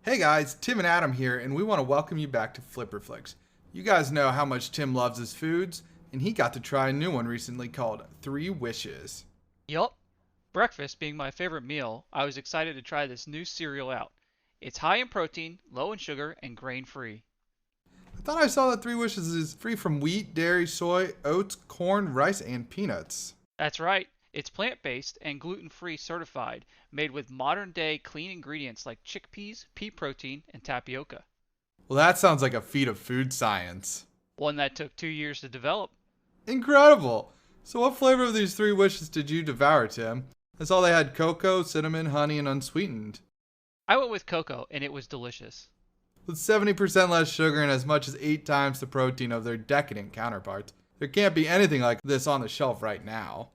Hey guys, Tim and Adam here, and we want to welcome you back to Flipperflix. You guys know how much Tim loves his foods, and he got to try a new one recently called 3 Wishes. Yup. Breakfast being my favorite meal, I was excited to try this new cereal out. It's high in protein, low in sugar, and grain-free. I thought I saw that 3 Wishes is free from wheat, dairy, soy, oats, corn, rice, and peanuts. That's right. It's plant-based and gluten-free certified, made with modern-day clean ingredients like chickpeas, pea protein, and tapioca. Well, that sounds like a feat of food science. One that took 2 years to develop. Incredible! So what flavor of these 3 Wishes did you devour, Tim? I saw they had cocoa, cinnamon, honey, and unsweetened. I went with cocoa, and it was delicious. With 70% less sugar and as much as 8 times the protein of their decadent counterparts, there can't be anything like this on the shelf right now.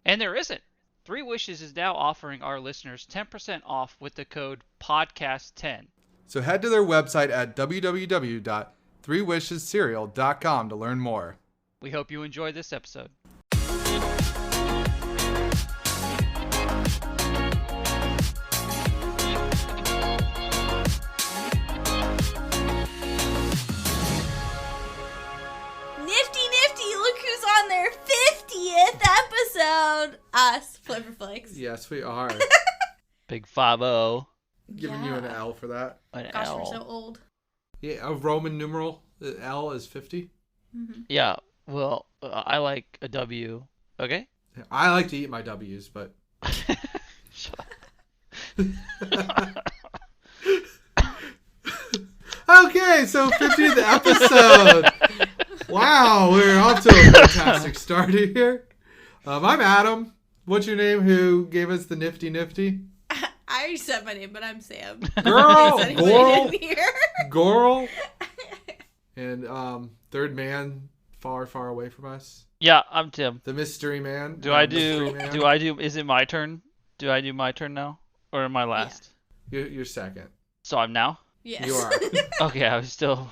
And there isn't. 3 Wishes is now offering our listeners 10% off with the code PODCAST10. So head to their website at www.3wishescereal.com to learn more. We hope you enjoy this episode. On their 50th episode. Us, Flipperflix. Yes, we are. Big 5-0. Giving you an L for that. An Gosh, L. we're so old. Yeah, a Roman numeral. The L is 50. Mm-hmm. Yeah, well, I like a W. Okay? I like to eat my W's, but... Shut up. Okay, so 50th episode. Wow, we're off to a fantastic start here. I'm Adam. What's your name? Who gave us the nifty? I already said my name, but I'm Sam. Girl, Goral. Here. And third man, far, far away from us. Yeah, I'm Tim. The mystery man. Is it my turn? Do I do my turn now? Or am I last? You're second. So I'm now? Yes. You are. Okay, I was still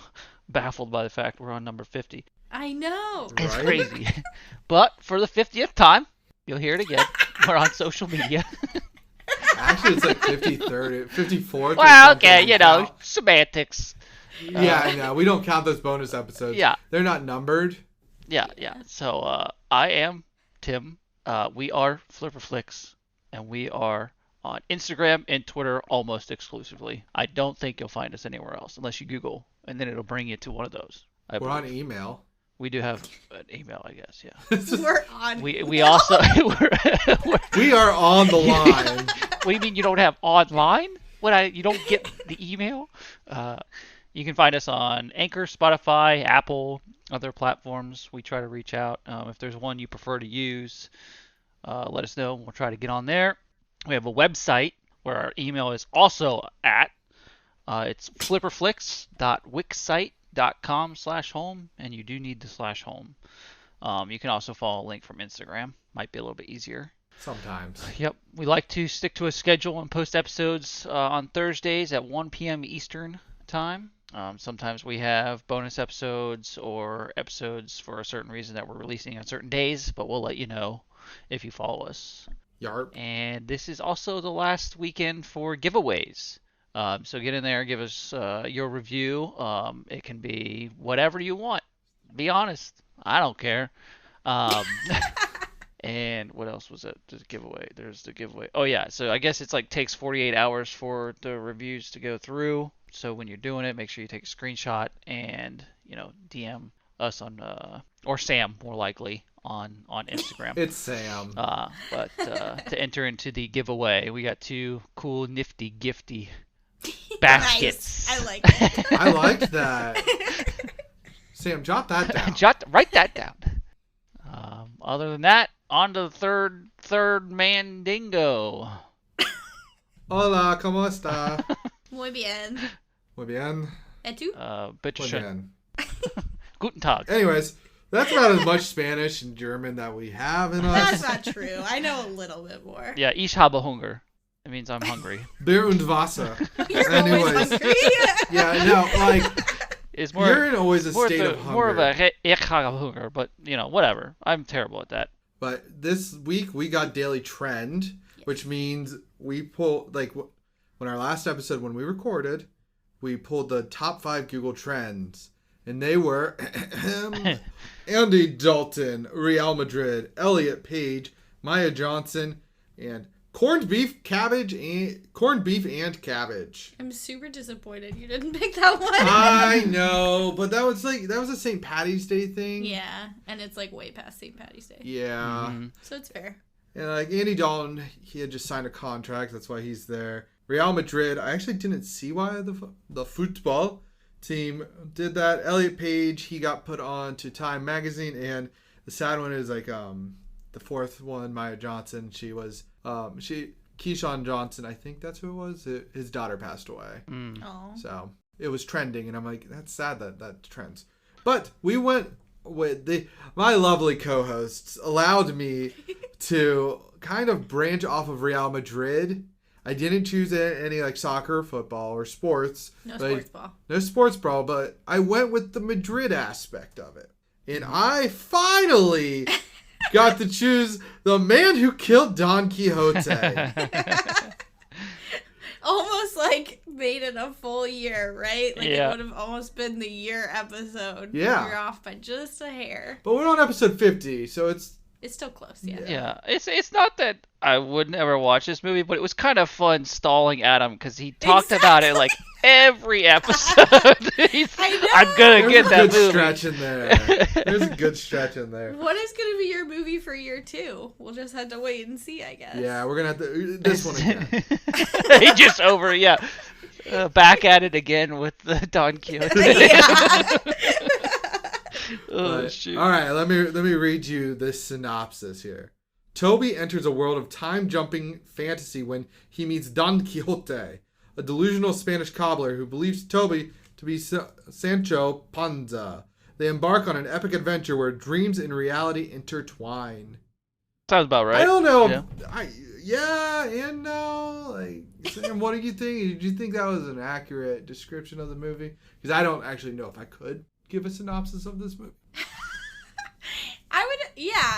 baffled by the fact we're on number 50. I know. Right? It's crazy. But for the 50th time, you'll hear it again. We're on social media. Actually, it's like 53rd, 54th. Well, okay, semantics. Yeah, I know. We don't count those bonus episodes. Yeah. They're not numbered. Yeah. So I am Tim. We are Flipperflix, and we are on Instagram and Twitter almost exclusively. I don't think you'll find us anywhere else unless you Google, and then it'll bring you to one of those. We're on email. We do have an email, I guess. Yeah. We're on. We also We are on the line. What do you mean you don't have online? You don't get the email? You can find us on Anchor, Spotify, Apple, other platforms. We try to reach out. If there's one you prefer to use, let us know. We'll try to get on there. We have a website where our email is also at. It's flipperflix.wixsite.com/home, and you do need the /home. You can also follow a link from Instagram. Might be a little bit easier. Sometimes. Yep. We like to stick to a schedule and post episodes on Thursdays at 1 p.m. Eastern time. Sometimes we have bonus episodes or episodes for a certain reason that we're releasing on certain days, but we'll let you know if you follow us. Yarp. And this is also the last weekend for giveaways. So get in there, give us your review. It can be whatever you want. Be honest. I don't care. And what else was it? The giveaway. There's the giveaway. Oh yeah. So I guess it's like takes 48 hours for the reviews to go through. So when you're doing it, make sure you take a screenshot and DM us on or Sam more likely on Instagram. It's Sam. But to enter into the giveaway, we got 2 cool nifty gifty baskets. Nice. I like it. I liked that. Sam, jot that down. Write that down. Other than that, on to the third mandingo. Hola, ¿cómo está? Muy bien. Muy bien. Et tu? Bitte Muy schön. bien. Guten Tag. Anyways, that's about as much Spanish and German that we have in us. That's not true. I know a little bit more. Yeah, ich habe Hunger. It means I'm hungry. Bier und Wasser. You're Anyways. always hungry. Yeah, no, like, It's more, you're in always a state of hunger. more of a ich habe Hunger, but whatever. I'm terrible at that. But this week we got Daily Trend, which means we pull, like, when our last episode, when we recorded, we pulled the top 5 Google Trends. And they were Andy Dalton, Real Madrid, Elliot Page, Maya Johnson, and corned beef and cabbage. I'm super disappointed you didn't pick that one. I know, but that was a St. Patty's Day thing. Yeah, and it's like way past St. Patty's Day. Yeah. Mm-hmm. So it's fair. And like Andy Dalton, he had just signed a contract. That's why he's there. Real Madrid, I actually didn't see why the football team did that. Elliot Page, he got put on to Time Magazine, and the sad one is like the fourth one, Maya Johnson. She was Keyshawn Johnson, I think that's who it was. His daughter passed away. So it was trending, and I'm like, that's sad that trends. But we went with my lovely co-hosts allowed me to kind of branch off of Real Madrid. I didn't choose any like soccer, football, or sports. No sports ball. No sports ball, but I went with the Madrid aspect of it. And I finally got to choose the man who killed Don Quixote. Almost like made it a full year, right? Like Yeah. it would have almost been the year episode. Yeah. You're off by just a hair. But we're on episode 50, so it's... It's still close, yeah. Yeah, it's not that I would never watch this movie, but it was kind of fun stalling Adam because he talked about it like every episode. I know. I'm gonna get that There's a good movie. stretch in there. There's a good stretch in there. What is going to be your movie for year 2? We'll just have to wait and see, I guess. Yeah, we're going to have to... This one again. He just back at it again with the Don Quixote. Oh, But, shoot. all right, let me read you this synopsis here. Toby enters a world of time-jumping fantasy when he meets Don Quixote, a delusional Spanish cobbler who believes Toby to be Sancho Panza. They embark on an epic adventure where dreams and reality intertwine. Sounds about right. I don't know. Yeah. Yeah and no. Like, Sam, what do you think? Did you think that was an accurate description of the movie? Because I don't actually know if I could give a synopsis of this movie.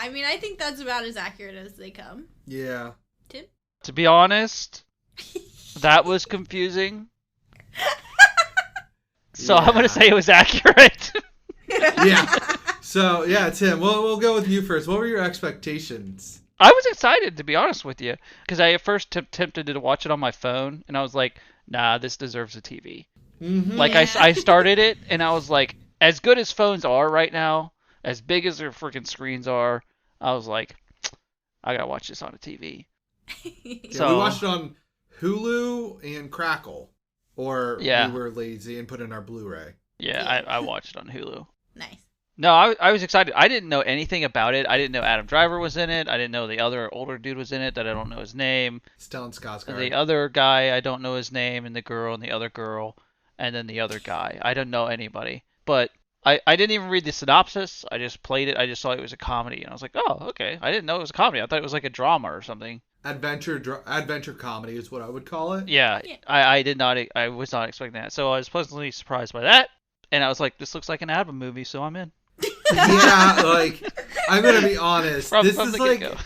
I mean, I think that's about as accurate as they come. Yeah. Tim? To be honest, that was confusing. So I'm gonna say it was accurate. Yeah. So, yeah, Tim, we'll go with you first. What were your expectations? I was excited, to be honest with you, because I at first tempted to watch it on my phone, and I was like, nah, this deserves a TV. Mm-hmm. Like, Yeah. I started it, and I was like, as good as phones are right now, as big as their freaking screens are, I was like, I gotta watch this on a TV. Yeah, So- we watched it on Hulu and Crackle. Or Yeah. we were lazy and put in our Blu-ray. Yeah, Yeah. I watched it on Hulu. Nice. No, I was excited. I didn't know anything about it. I didn't know Adam Driver was in it. I didn't know the other older dude was in it that I don't know his name. Stellan Skarsgård. The other guy, I don't know his name, and the girl, and the other girl, and then the other guy. I don't know anybody. But I didn't even read the synopsis. I just played it. I just saw it was a comedy, and I was like, oh, okay. I didn't know it was a comedy. I thought it was like a drama or something. Adventure comedy is what I would call it. Yeah, Yeah. I was not expecting that. So I was pleasantly surprised by that, and I was like, this looks like an Adam movie, so I'm in. Yeah, like, I'm going to be honest. From this the is like, get-go.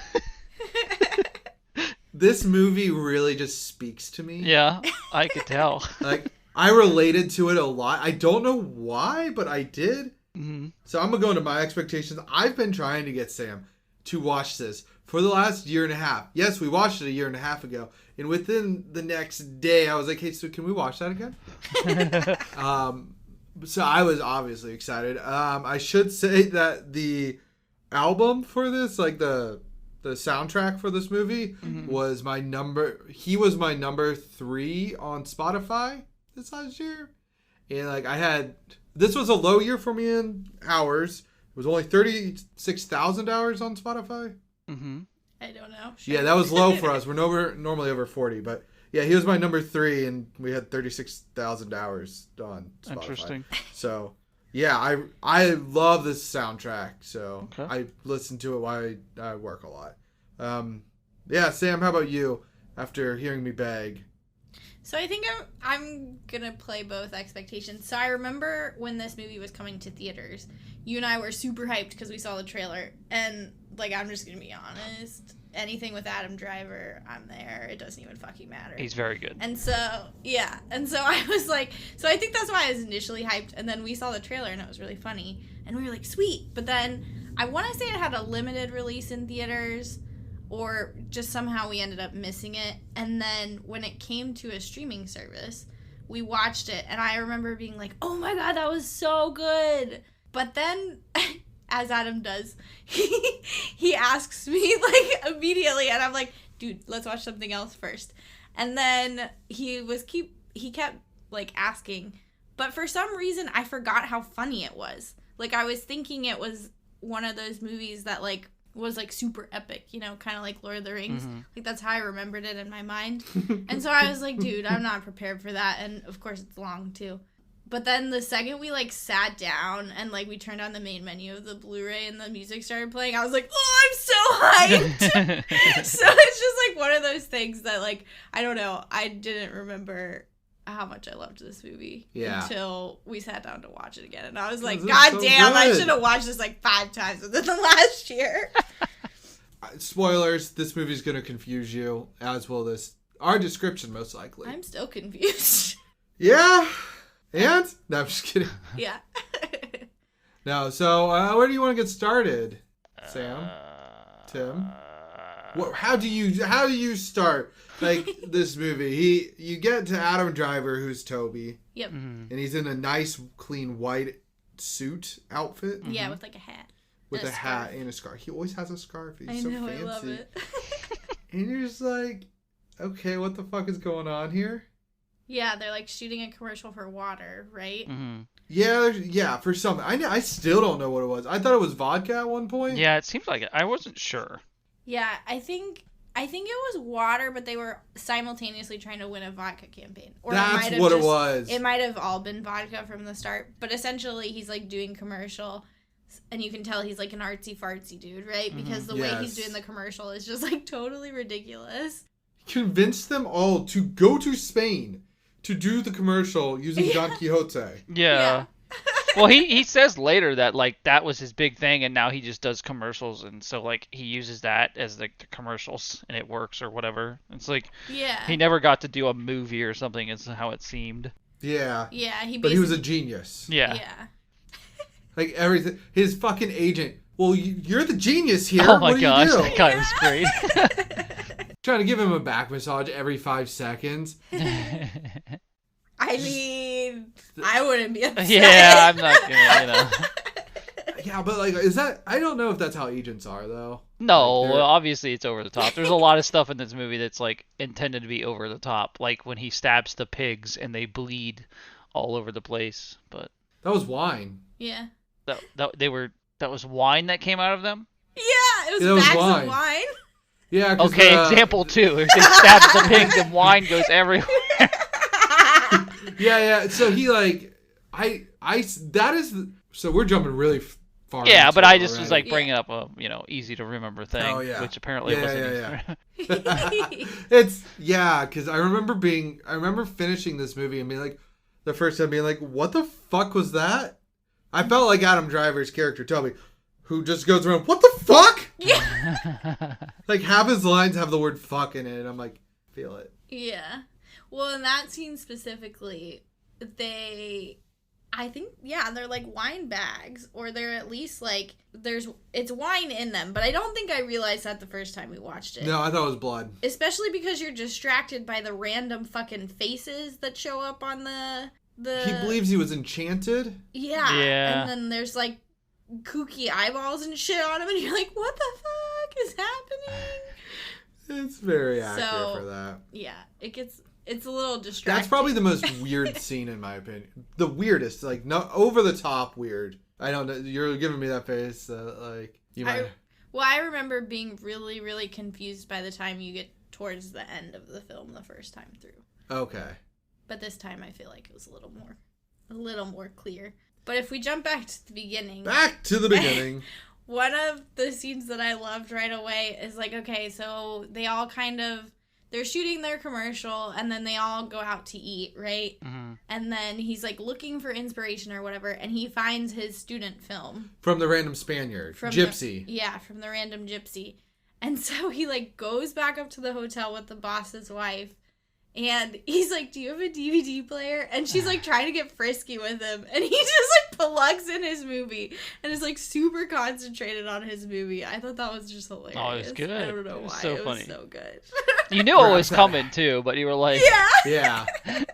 this movie really just speaks to me. Yeah, I could tell. Like, I related to it a lot. I don't know why, but I did. Hmm. So I'm going to go into my expectations. I've been trying to get Sam to watch this for the last year and a half. Yes, we watched it a year and a half ago. And within the next day, I was like, hey, so can we watch that again? So I was obviously excited. I should say that the album for this, like the soundtrack for this movie, was my number. He was my number 3 on Spotify this last year, and like this was a low year for me in hours. It was only 36,000 hours on Spotify. Hmm. I don't know. Sure. Yeah, that was low for us. We're normally over 40, but yeah, he was my number 3, and we had 36,000 hours on Spotify. Interesting. So, yeah, I love this soundtrack. So Okay. I listen to it while I work a lot. Yeah, Sam, how about you? After hearing me beg. So I think I'm gonna play both expectations. So I remember when this movie was coming to theaters, you and I were super hyped because we saw the trailer, and Like, I'm just gonna be honest. Anything with Adam Driver, I'm there. It doesn't even fucking matter. He's very good. And so, yeah. And so I was like, so I think that's why I was initially hyped. And then we saw the trailer and it was really funny. And we were like, sweet. But then I want to say it had a limited release in theaters, or just somehow we ended up missing it. And then when it came to a streaming service, we watched it. And I remember being like, oh my God, that was so good. But then, as Adam does, he asks me, like, immediately, and I'm like, dude, let's watch something else first. And then he kept, like, asking, but for some reason, I forgot how funny it was. Like, I was thinking it was one of those movies that, like, was, like, super epic, you know, kind of like Lord of the Rings. Mm-hmm. Like, that's how I remembered it in my mind. And so I was like, dude, I'm not prepared for that, and of course it's long, too. But then the second we, like, sat down and, like, we turned on the main menu of the Blu-ray and the music started playing, I was like, oh, I'm so hyped! So it's just, like, one of those things that, like, I don't know, I didn't remember how much I loved this movie until we sat down to watch it again. And I was like, God damn, I should have watched this, like, 5 times within the last year. Spoilers, this movie's going to confuse you, as will our description, most likely. I'm still confused. Yeah. And? No, I'm just kidding. Yeah. No, so where do you want to get started? Sam? Tim? How do you start, like, this movie? You get to Adam Driver, who's Toby. Yep. Mm-hmm. And he's in a nice, clean, white suit outfit. Yeah, with, like, a hat. With a hat and a scarf. He always has a scarf. He's so fancy. I love it. And you're just like, okay, what the fuck is going on here? Yeah, they're, like, shooting a commercial for water, right? Mm-hmm. Yeah, for something. I still don't know what it was. I thought it was vodka at one point. Yeah, it seems like it. I wasn't sure. Yeah, I think it was water, but they were simultaneously trying to win a vodka campaign. Or That's what it was. It might have all been vodka from the start, but essentially he's, like, doing commercial, and you can tell he's, like, an artsy-fartsy dude, right? Because the way he's doing the commercial is just, like, totally ridiculous. He convinced them all to go to Spain to do the commercial using Don Quixote. Yeah. Well, he says later that, like, that was his big thing, and now he just does commercials, and so, like, he uses that as, like, the commercials, and it works or whatever. It's like, he never got to do a movie or something, is how it seemed. Yeah. Yeah, but he was a genius. Yeah. Like, everything. His fucking agent. Well, you're the genius here. Oh my what gosh, do you do? that guy was great. Trying to give him a back massage every 5 seconds. I mean, I wouldn't be upset. Yeah, I'm not gonna, Yeah, but, like, is that... I don't know if that's how agents are, though. No, like well, obviously it's over the top. There's a lot of stuff in this movie that's, like, intended to be over the top. Like when he stabs the pigs and they bleed all over the place. But that was wine. Yeah. That was wine that came out of them? Yeah, it was bags of wine. Yeah. Okay, example 2. If they stab the pigs and wine goes everywhere. Yeah. So he, like, that is, so we're jumping really far. Yeah, but I just already. was, like, bringing up a, easy to remember thing, which apparently wasn't. It's, because I remember finishing this movie and being like, the first time being like, what the fuck was that? I felt like Adam Driver's character, Toby, who just goes around, what the fuck? Yeah. Like, half his lines have the word fuck in it, and I'm like, feel it. Yeah. Well, in that scene specifically, they're like wine bags, or they're at least like, it's wine in them, but I don't think I realized that the first time we watched it. No, I thought it was blood. Especially because you're distracted by the random fucking faces that show up on the... He believes he was enchanted? Yeah. And then there's like kooky eyeballs and shit on him, and you're like, what the fuck is happening? It's very accurate for that. Yeah, it's a little distracting. That's probably the most weird scene in my opinion. The weirdest, like, no, over the top weird. I don't know. You're giving me that face, like you might. I remember being really, really confused by the time you get towards the end of the film the first time through. Okay. But this time I feel like it was a little more clear. But if we jump back to the beginning. Back to the beginning. One of the scenes that I loved right away is like, okay, so they all kind of they're shooting their commercial, and then they all go out to eat, right? Mm-hmm. And then he's like looking for inspiration or whatever, and he finds his student film From the random Spaniard. Gypsy. from the random gypsy. And so he like goes back up to the hotel with the boss's wife, and he's like, do you have a DVD player? And she's like trying to get frisky with him, and he just like plugs in his movie and is like super concentrated on his movie. I thought that was just hilarious. Oh, it was good. I don't know It was why. so it funny. was so good. You knew it was coming too, but you were like, Yeah. Yeah.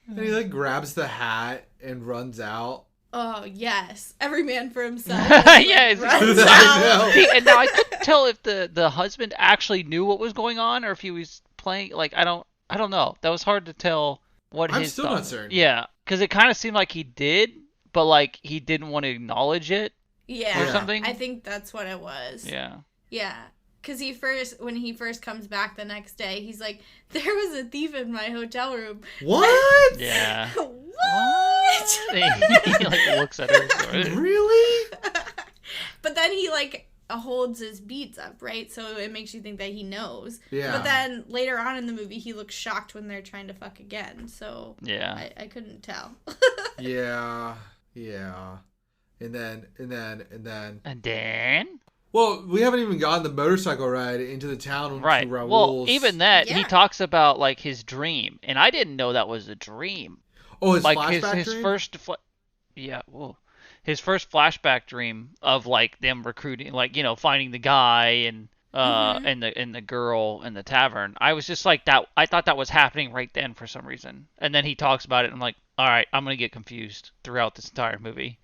And he like grabs the hat and runs out. Oh, yes. Every man for himself. Yeah, it's runs I out. know. See, and now I couldn't tell if the husband actually knew what was going on or if he was playing. Like I don't know. That was hard to tell what I'm his still thought not was. certain. Yeah, because it kind of seemed like he did, but like he didn't want to acknowledge it Yeah. or something. I think that's what it was. Yeah. Yeah. Because when he first comes back the next day, he's like, there was a thief in my hotel room. What? Yeah. What? he like looks at her. Really? But then he like holds his beads up, right? So it makes you think that he knows. Yeah. But then later on in the movie, he looks shocked when they're trying to fuck again. So Yeah. I couldn't tell. Yeah. Yeah. And then. And then. Well, we haven't even gotten the motorcycle ride into the town. Right. To Raoul's. Well, even that, he Yeah. talks about like his dream, and I didn't know that was a dream. Oh, his Like flashback his dream? first, yeah, whoa. His first flashback dream of like them recruiting, like finding the guy and and the girl in the tavern. I was just like that. I thought that was happening right then for some reason, and then he talks about it, and I'm like, all right, I'm gonna get confused throughout this entire movie.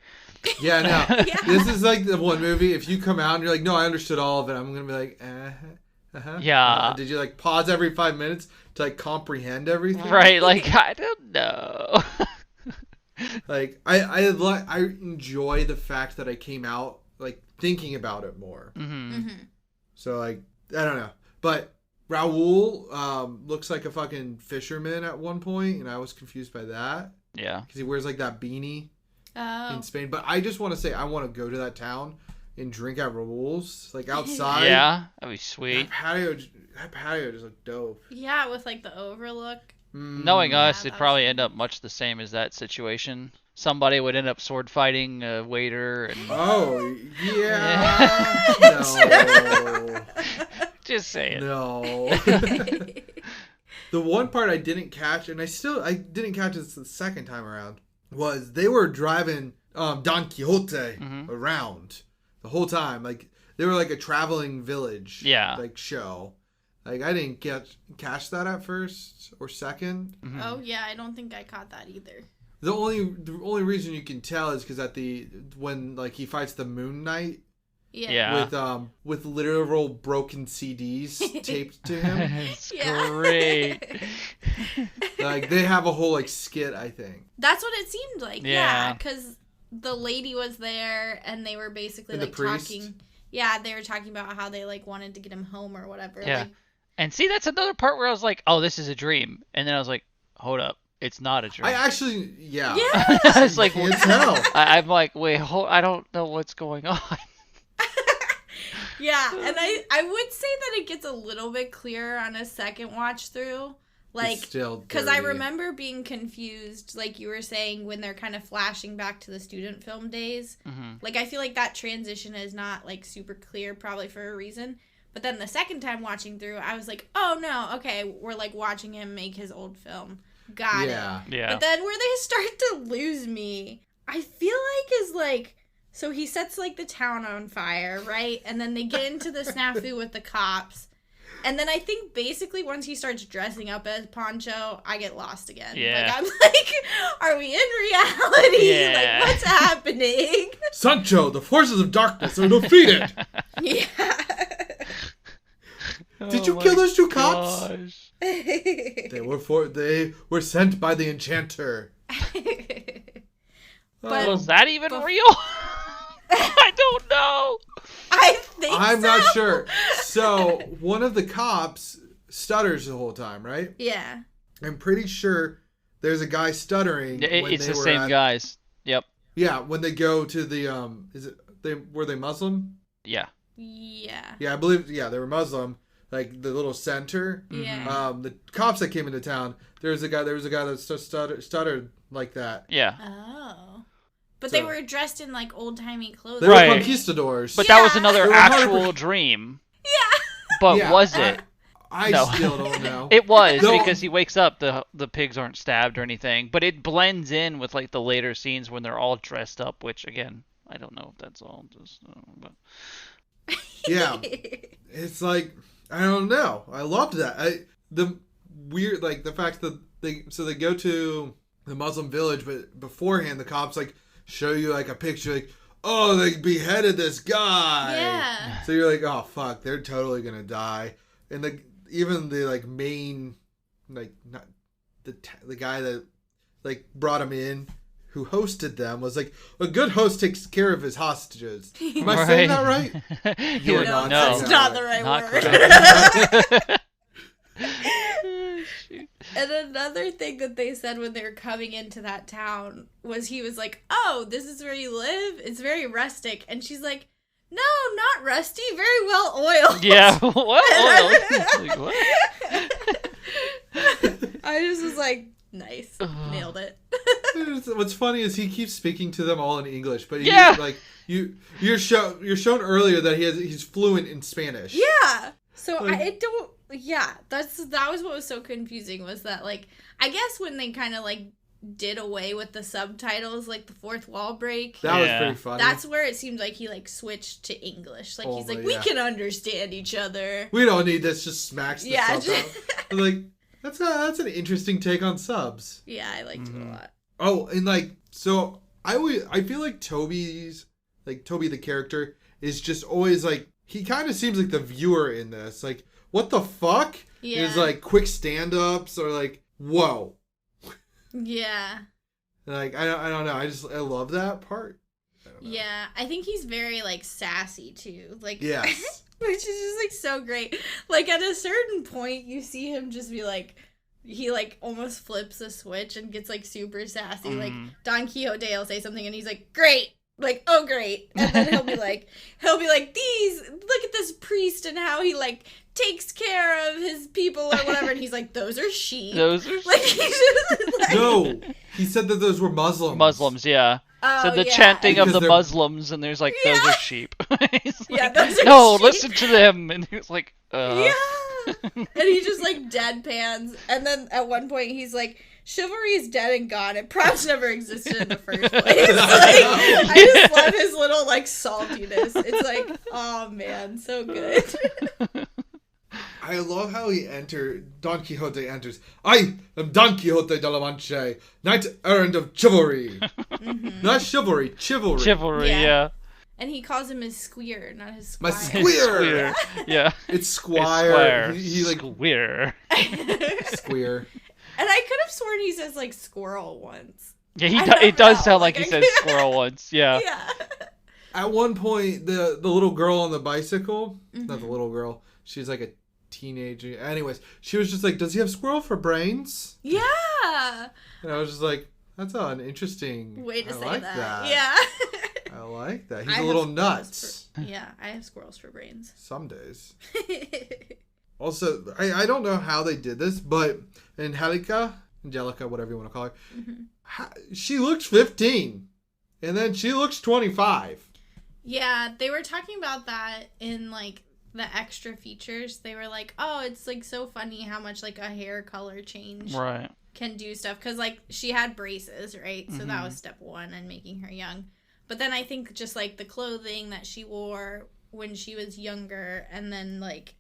Yeah, no. Yeah. This is like the one movie. If you come out and you're like, no, I understood all of it, I'm gonna be like, Yeah. Did you like pause every 5 minutes to like comprehend everything? Right? Like I don't know. Like I enjoy the fact that I came out like thinking about it more. Mm-hmm. So like I don't know, but Raoul looks like a fucking fisherman at one point, and I was confused by that Yeah. because he wears like that beanie Oh. in Spain. But I just want to say I want to go to that town and drink at Raoul's, like outside. Yeah, that'd be sweet. That patio just looked dope. Yeah, with like the overlook. Knowing us, that it'd was probably fun. end up much the same as that situation. Somebody would end up sword fighting a waiter, and Oh yeah. No. just saying. No. The one part I didn't catch, and I didn't catch this the second time around, was they were driving Don Quixote around the whole time. Like they were like a traveling village. Yeah. Like show. Like I didn't catch that at first or second. Oh yeah, I don't think I caught that either. The only reason you can tell is because when like he fights the Moon Knight. Yeah. With literal broken CDs taped to him. It's Yeah. great. Like they have a whole like skit, I think. That's what it seemed like. Yeah. Yeah, because the lady was there, and they were basically And the like priest? talking. Yeah, they were talking about how they like wanted to get him home or whatever. Yeah. Like, And see, that's another part where I was like, oh, this is a dream. And then I was like, hold up. It's not a dream. I actually, yeah. yeah. I was like, Can't tell. I'm like, wait, I don't know what's going on. Yeah, and I would say that it gets a little bit clearer on a second watch through. Like, It's still because I dirty. remember being confused, like you were saying, when they're kind of flashing back to the student film days. Mhm. Like, I feel like that transition is not, like, super clear, probably for a reason. But then the second time watching through, I was like, oh, no, okay, we're, like, watching him make his old film. Got it. Yeah. But then where they start to lose me, I feel like is, like... So he sets, like, the town on fire, right? And then they get into the snafu with the cops. And then I think basically once he starts dressing up as Poncho, I get lost again. Yeah. Like, I'm like, are we in reality? Yeah. Like, what's happening? Sancho, the forces of darkness are defeated. Yeah. Did you kill those two cops? Gosh. They were sent by the enchanter. But- Was that even Bef- real? I don't know. I think I'm so. not sure. So one of the cops stutters the whole time, right? Yeah. I'm pretty sure there's a guy stuttering. when It's they the were same guys. Yep. Yeah, when they go to the were they Muslim? Yeah. Yeah. Yeah, I believe. Yeah, they were Muslim. like the little center. Yeah. The cops that came into town, there was a guy that stuttered like that. Yeah. Oh. But So- they were dressed in like old timey clothes. They were Right. conquistadors. But that was Yeah. another They were actual 100%. dream. Yeah. But Yeah, was it? I No. still don't know. It was No. because he wakes up, the pigs aren't stabbed or anything, but it blends in with like the later scenes when they're all dressed up, which again, I don't know if that's all just but Yeah. It's like, I don't know. I loved that. The weird, like the fact that they go to the Muslim village, but beforehand the cops like show you like a picture like, oh, they beheaded this guy. Yeah. So you're like, oh fuck, they're totally gonna die. And even the like main, like not the guy that like brought him in, who hosted them, was like, a good host takes care of his hostages. Am I saying that right? You are No, not no, that's not the right not word. correct. Shoot. And another thing that they said when they were coming into that town was he was like, oh, this is where you live? It's very rustic. And she's like, no, not rusty, very well oiled. Yeah, what? Like, what? I just was like, nice. Nailed it. What's funny is he keeps speaking to them all in English, but Yeah. you're shown earlier that he's fluent in Spanish. Yeah. So Like- that was what was so confusing, was that like, I guess when they kind of like did away with the subtitles, like the fourth wall break, That was Yeah. pretty funny. that's where it seemed like he like switched to English. Like he's Oh, like, yeah. we can understand each other. We don't need this. Just smacks the Yeah. subs out. I'm like, that's an interesting take on subs. Yeah, I liked it a lot. Oh, and like, so I feel like Toby the character is just always like, he kind of seems like the viewer in this. Like, what the fuck? Yeah. Is like quick stand-ups or like, whoa. Yeah. Like, I don't know. I love that part. I don't know. Yeah. I think he's very like sassy too. Like, Yes. which is just like so great. Like at a certain point you see him just be like, he like almost flips a switch and gets like super sassy. Like Don Quixote will say something and he's like, great. Like, oh great. And then he'll be like, look at this priest and how he like takes care of his people or whatever, and he's like, those are sheep. Those are Like he's just like, No, he said that those were Muslims. Muslims, yeah. oh, So the yeah. chanting of Because the they're- Muslims, and there's like, those are sheep. He's Yeah, like, those are no, sheep. listen to them. And he's like, Yeah. And he just like deadpans, and then at one point he's like, chivalry is dead and gone. It perhaps never existed in the first place. Like, I just love his little like saltiness. It's like, oh man, so good. I love how Don Quixote enters. I am Don Quixote de la Mancha, knight errant of chivalry. Not chivalry, chivalry. Chivalry, Yeah. yeah. And he calls him his squire, not his My squire. Squire. Yeah. It's Squire. He like Squire. Squire. And I could have sworn he says like squirrel once. Yeah, I don't it does know, sound like like, he I- said squirrel once. Yeah. Yeah. At one point, the little girl on the bicycle, not the little girl, she's like a teenager. Anyways, she was just like, does he have squirrel for brains? Yeah. And I was just like, that's an interesting Way to I say like that. Yeah. I like that. I He's a have little squirrels nuts. Yeah, I have squirrels for brains. Some days. Also, I don't know how they did this, but Angelica, whatever you want to call her, she looks 15. And then she looks 25. Yeah, they were talking about that in like the extra features. They were like, oh, it's like so funny how much like a hair color change Right. can do stuff. Because like she had braces, right? So that was step one in making her young. But then I think just like the clothing that she wore when she was younger, and then like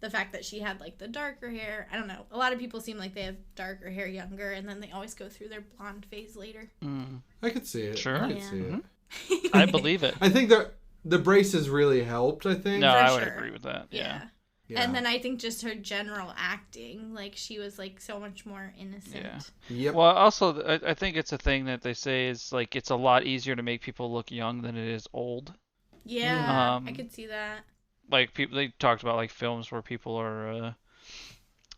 the fact that she had like the darker hair. I don't know. A lot of people seem like they have darker hair younger, and then they always go through their blonde phase later. I could see it. Sure. I could Yeah. see it. I believe it. I think the braces really helped, I think. No, For I would sure. agree with that. Yeah. Yeah. And then I think just her general acting, like she was like so much more innocent. Yeah. Yep. Well, also, I think it's a thing that they say is like it's a lot easier to make people look young than it is old. Yeah, I could see that. Like people, they talked about like films where people are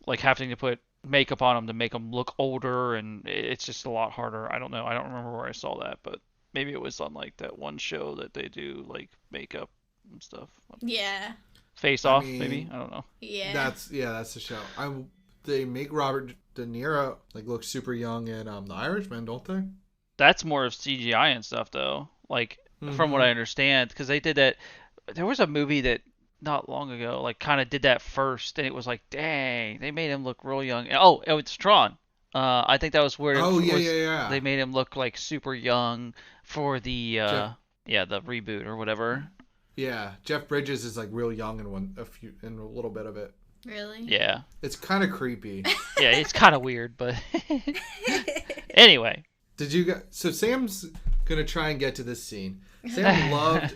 like having to put makeup on them to make them look older, and it's just a lot harder. I don't know. I don't remember where I saw that, but maybe it was on like that one show that they do like makeup and stuff. Yeah. Face Off, maybe? I don't know. Yeah. That's the show. They make Robert De Niro like look super young in The Irishman, don't they? That's more of CGI and stuff, though. Like, from what I understand, because they did that. There was a movie that not long ago, like, kind of did that first, and it was like, dang, they made him look real young. Oh, it's Tron. I think that was where they made him look like super young for the the reboot or whatever. Yeah, Jeff Bridges is like real young in a little bit of it. Really? Yeah. It's kind of creepy. Yeah, it's kind of weird, but anyway. So Sam's gonna try and get to this scene. Sam loved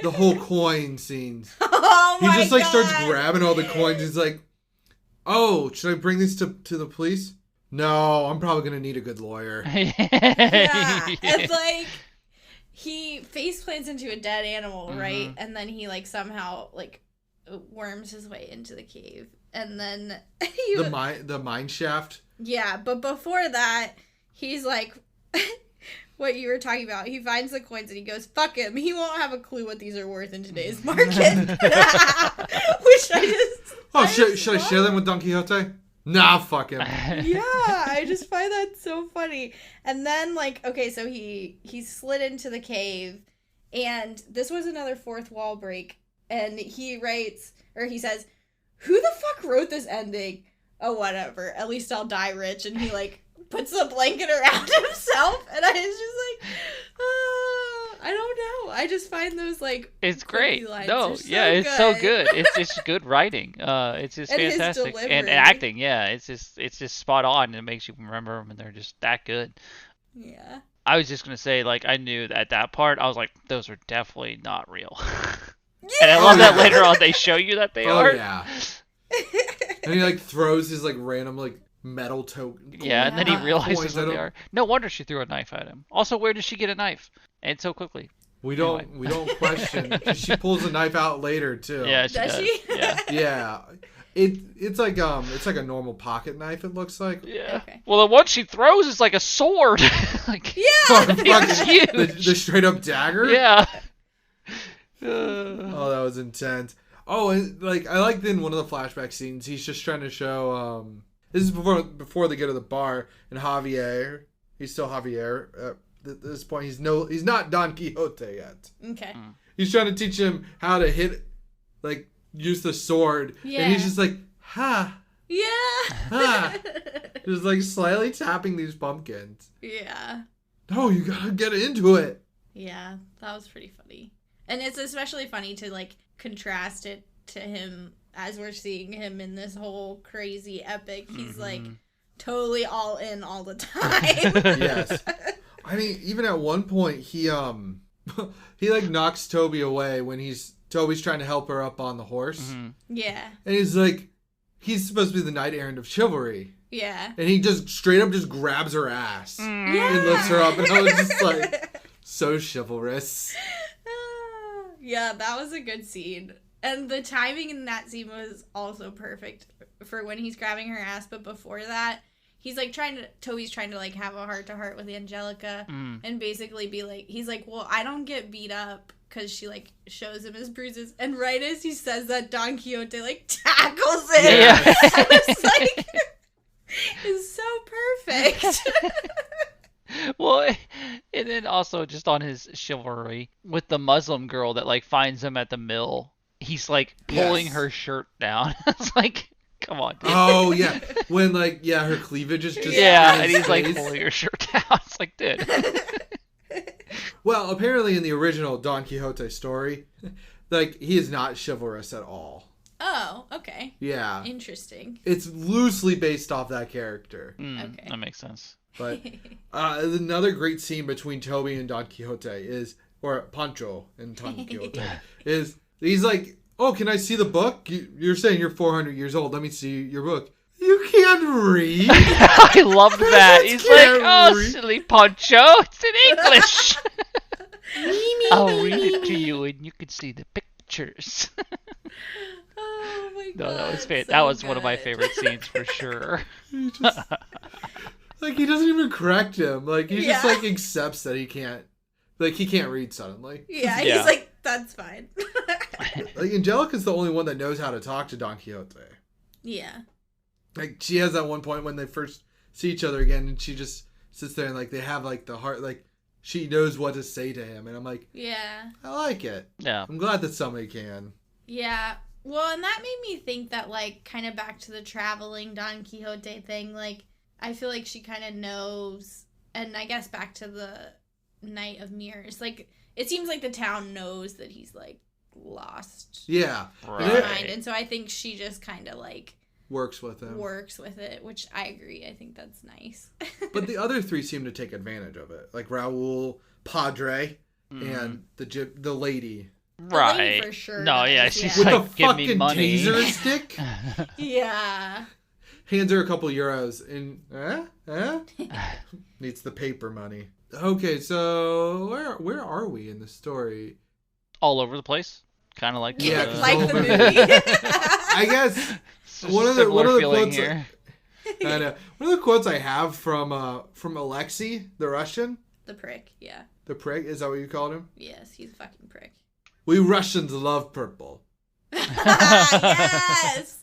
the whole coin scenes. Oh my He just like God. starts grabbing all the coins. He's like, "Oh, should I bring these to the police? No, I'm probably gonna need a good lawyer." Yeah. It's like he face plants into a dead animal, right? And then he like somehow like worms his way into the cave, and then the mine shaft. Yeah, but before that, he's like, what you were talking about. He finds the coins and he goes, "Fuck him. He won't have a clue what these are worth in today's market." Which Should I share them with Don Quixote? Nah, fuck him. Yeah, I just find that so funny. And then like, okay, so he slid into the cave, and this was another fourth wall break. And he says, "Who the fuck wrote this ending? Oh, whatever. At least I'll die rich." And he like puts the blanket around himself, and I was just like, I don't know. I just find those like it's great. lines No, are so yeah, it's good. so good. It's good writing. It's just And his fantastic, and delivery. acting. Yeah, it's just spot on, and it makes you remember them, and they're just that good. Yeah. I was just gonna say, like, I knew at that part, I was like, those are definitely not real. Yeah. And I love that later on they show you that they are. Oh yeah. And he like throws his like random like metal token. Yeah, and then he realizes Coins, what they are. No wonder she threw a knife at him. Also, where does she get a knife? And so quickly. We don't question. She pulls a knife out later too. Yeah, she Does does. she? Yeah. Yeah. It's like a normal pocket knife. It looks like. Yeah. Okay. Well, the one she throws is like a sword. Like, Yeah. it's huge. The straight up dagger. Yeah. Oh, that was intense. Oh, and like I like in one of the flashback scenes, he's just trying to show. This is before they go to the bar, and Javier. He's still Javier at this point. He's not Don Quixote yet. Okay. He's trying to teach him how to use the sword, Yeah. and he's just like, ha, Yeah. ha, just like slightly tapping these pumpkins. Yeah. No, you gotta get into it. Yeah, that was pretty funny. And it's especially funny to like contrast it to him as we're seeing him in this whole crazy epic. He's like totally all in all the time. Yes. I mean, even at one point he like knocks Toby away when Toby's trying to help her up on the horse. Yeah. And he's like, he's supposed to be the knight errant of chivalry. Yeah. And he just straight up just grabs her ass Yeah. and lifts her up, and I was just like, so chivalrous. Yeah, that was a good scene. And the timing in that scene was also perfect for when he's grabbing her ass, but before that, he's like Toby's trying to like have a heart to heart with Angelica and basically be like, he's like, well, I don't get beat up because she like shows him his bruises. And right as he says that, Don Quixote like tackles him. Yeah. And it's like, it's so perfect. Well, and then also just on his chivalry with the Muslim girl that like finds him at the mill, he's like pulling her shirt down. It's like, come on, dude. Oh yeah, when like her cleavage is just Yeah, in and his he's like face. pulling her shirt down. It's like, dude. Well, apparently in the original Don Quixote story, like he is not chivalrous at all. Oh, okay. Yeah, Interesting. it's loosely based off that character. Okay. That makes sense. But another great scene between Toby and Don Quixote or Pancho and Don Quixote, is he's like, "Oh, can I see the book? You're saying you're 400 years old. Let me see your book. You can't read." I love that. He's like, can't oh, read." silly Poncho, it's in English. I'll read it to you and you can see the pictures. Oh my god. No, that was so that was one of my good. favorite scenes for sure. He just, like he doesn't even correct him. Like he just Yeah. like accepts that he can't read suddenly. Yeah, Yeah. he's like, that's fine. like Angelica's the only one that knows how to talk to Don Quixote. Yeah. Like she has that one point when they first see each other again, and she just sits there and like they have like the heart, like she knows what to say to him, and I'm like, yeah, I like it. Yeah. I'm glad that somebody can. Yeah. Well, and that made me think that, like, kind of back to the traveling Don Quixote thing, like, I feel like she kind of knows, and I guess back to the Knight of Mirrors, like, it seems like the town knows that he's, like, lost Yeah. Right. mind, and so I think she just kind of, like, Works with him. works with it, which I agree. I think that's nice. But the other three seem to take advantage of it. Like Raoul, Padre, and the lady. Right. lady for sure No, yeah, does, she's With like, the give me fucking money. taser stick. Yeah. Hands her a couple euros and needs the paper money. Okay, so where are we in the story? All over the place. Kind of like the, Yeah, 'cause Like all the over- movie. I guess it's a one of the similar feeling quotes. here. I know. One of the quotes I have from Alexei, the Russian, The prick, yeah. the prig. Is that what you called him? Yes, he's a fucking prick. We Russians love purple. Yes!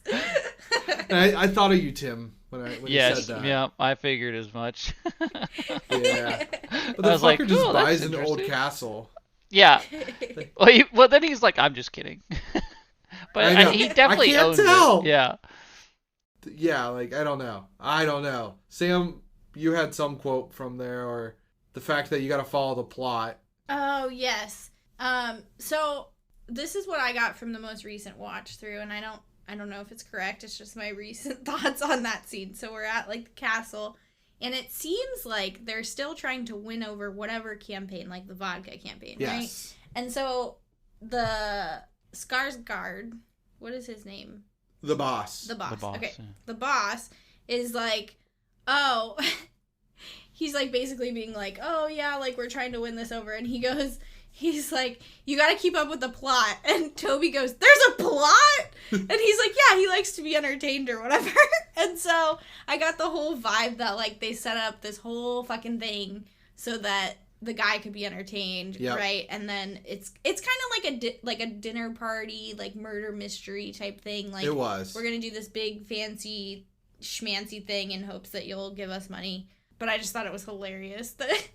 And I thought of you, Tim, when you Yes, said that. yeah, I figured as much. Yeah. But the I was fucker like, just "Oh, that's buys an old interesting." castle. Yeah. Well, then he's like, I'm just kidding. But I know. he definitely I can't owns tell. it. Yeah. Yeah, like, I don't know. Sam, you had some quote from there, or the fact that you got to follow the plot. Oh, yes. So this is what I got from the most recent watch through, and I don't know if it's correct. It's just my recent thoughts on that scene. So we're at, like, the castle, and it seems like they're still trying to win over whatever campaign, like the vodka campaign, Yes. right? And so the Skarsgård, what is his name? The boss. The boss. The boss, Okay. yeah. The boss is like, oh, he's like basically being like, oh yeah, like we're trying to win this over. And he's like, you got to keep up with the plot. And Toby goes, there's a plot? And he's like, yeah, he likes to be entertained or whatever. And so I got the whole vibe that like they set up this whole fucking thing so that the guy could be entertained, Yep. right? And then it's kind of like a dinner party, like murder mystery type thing. Like It was. we're gonna do this big fancy schmancy thing in hopes that you'll give us money. But I just thought it was hilarious that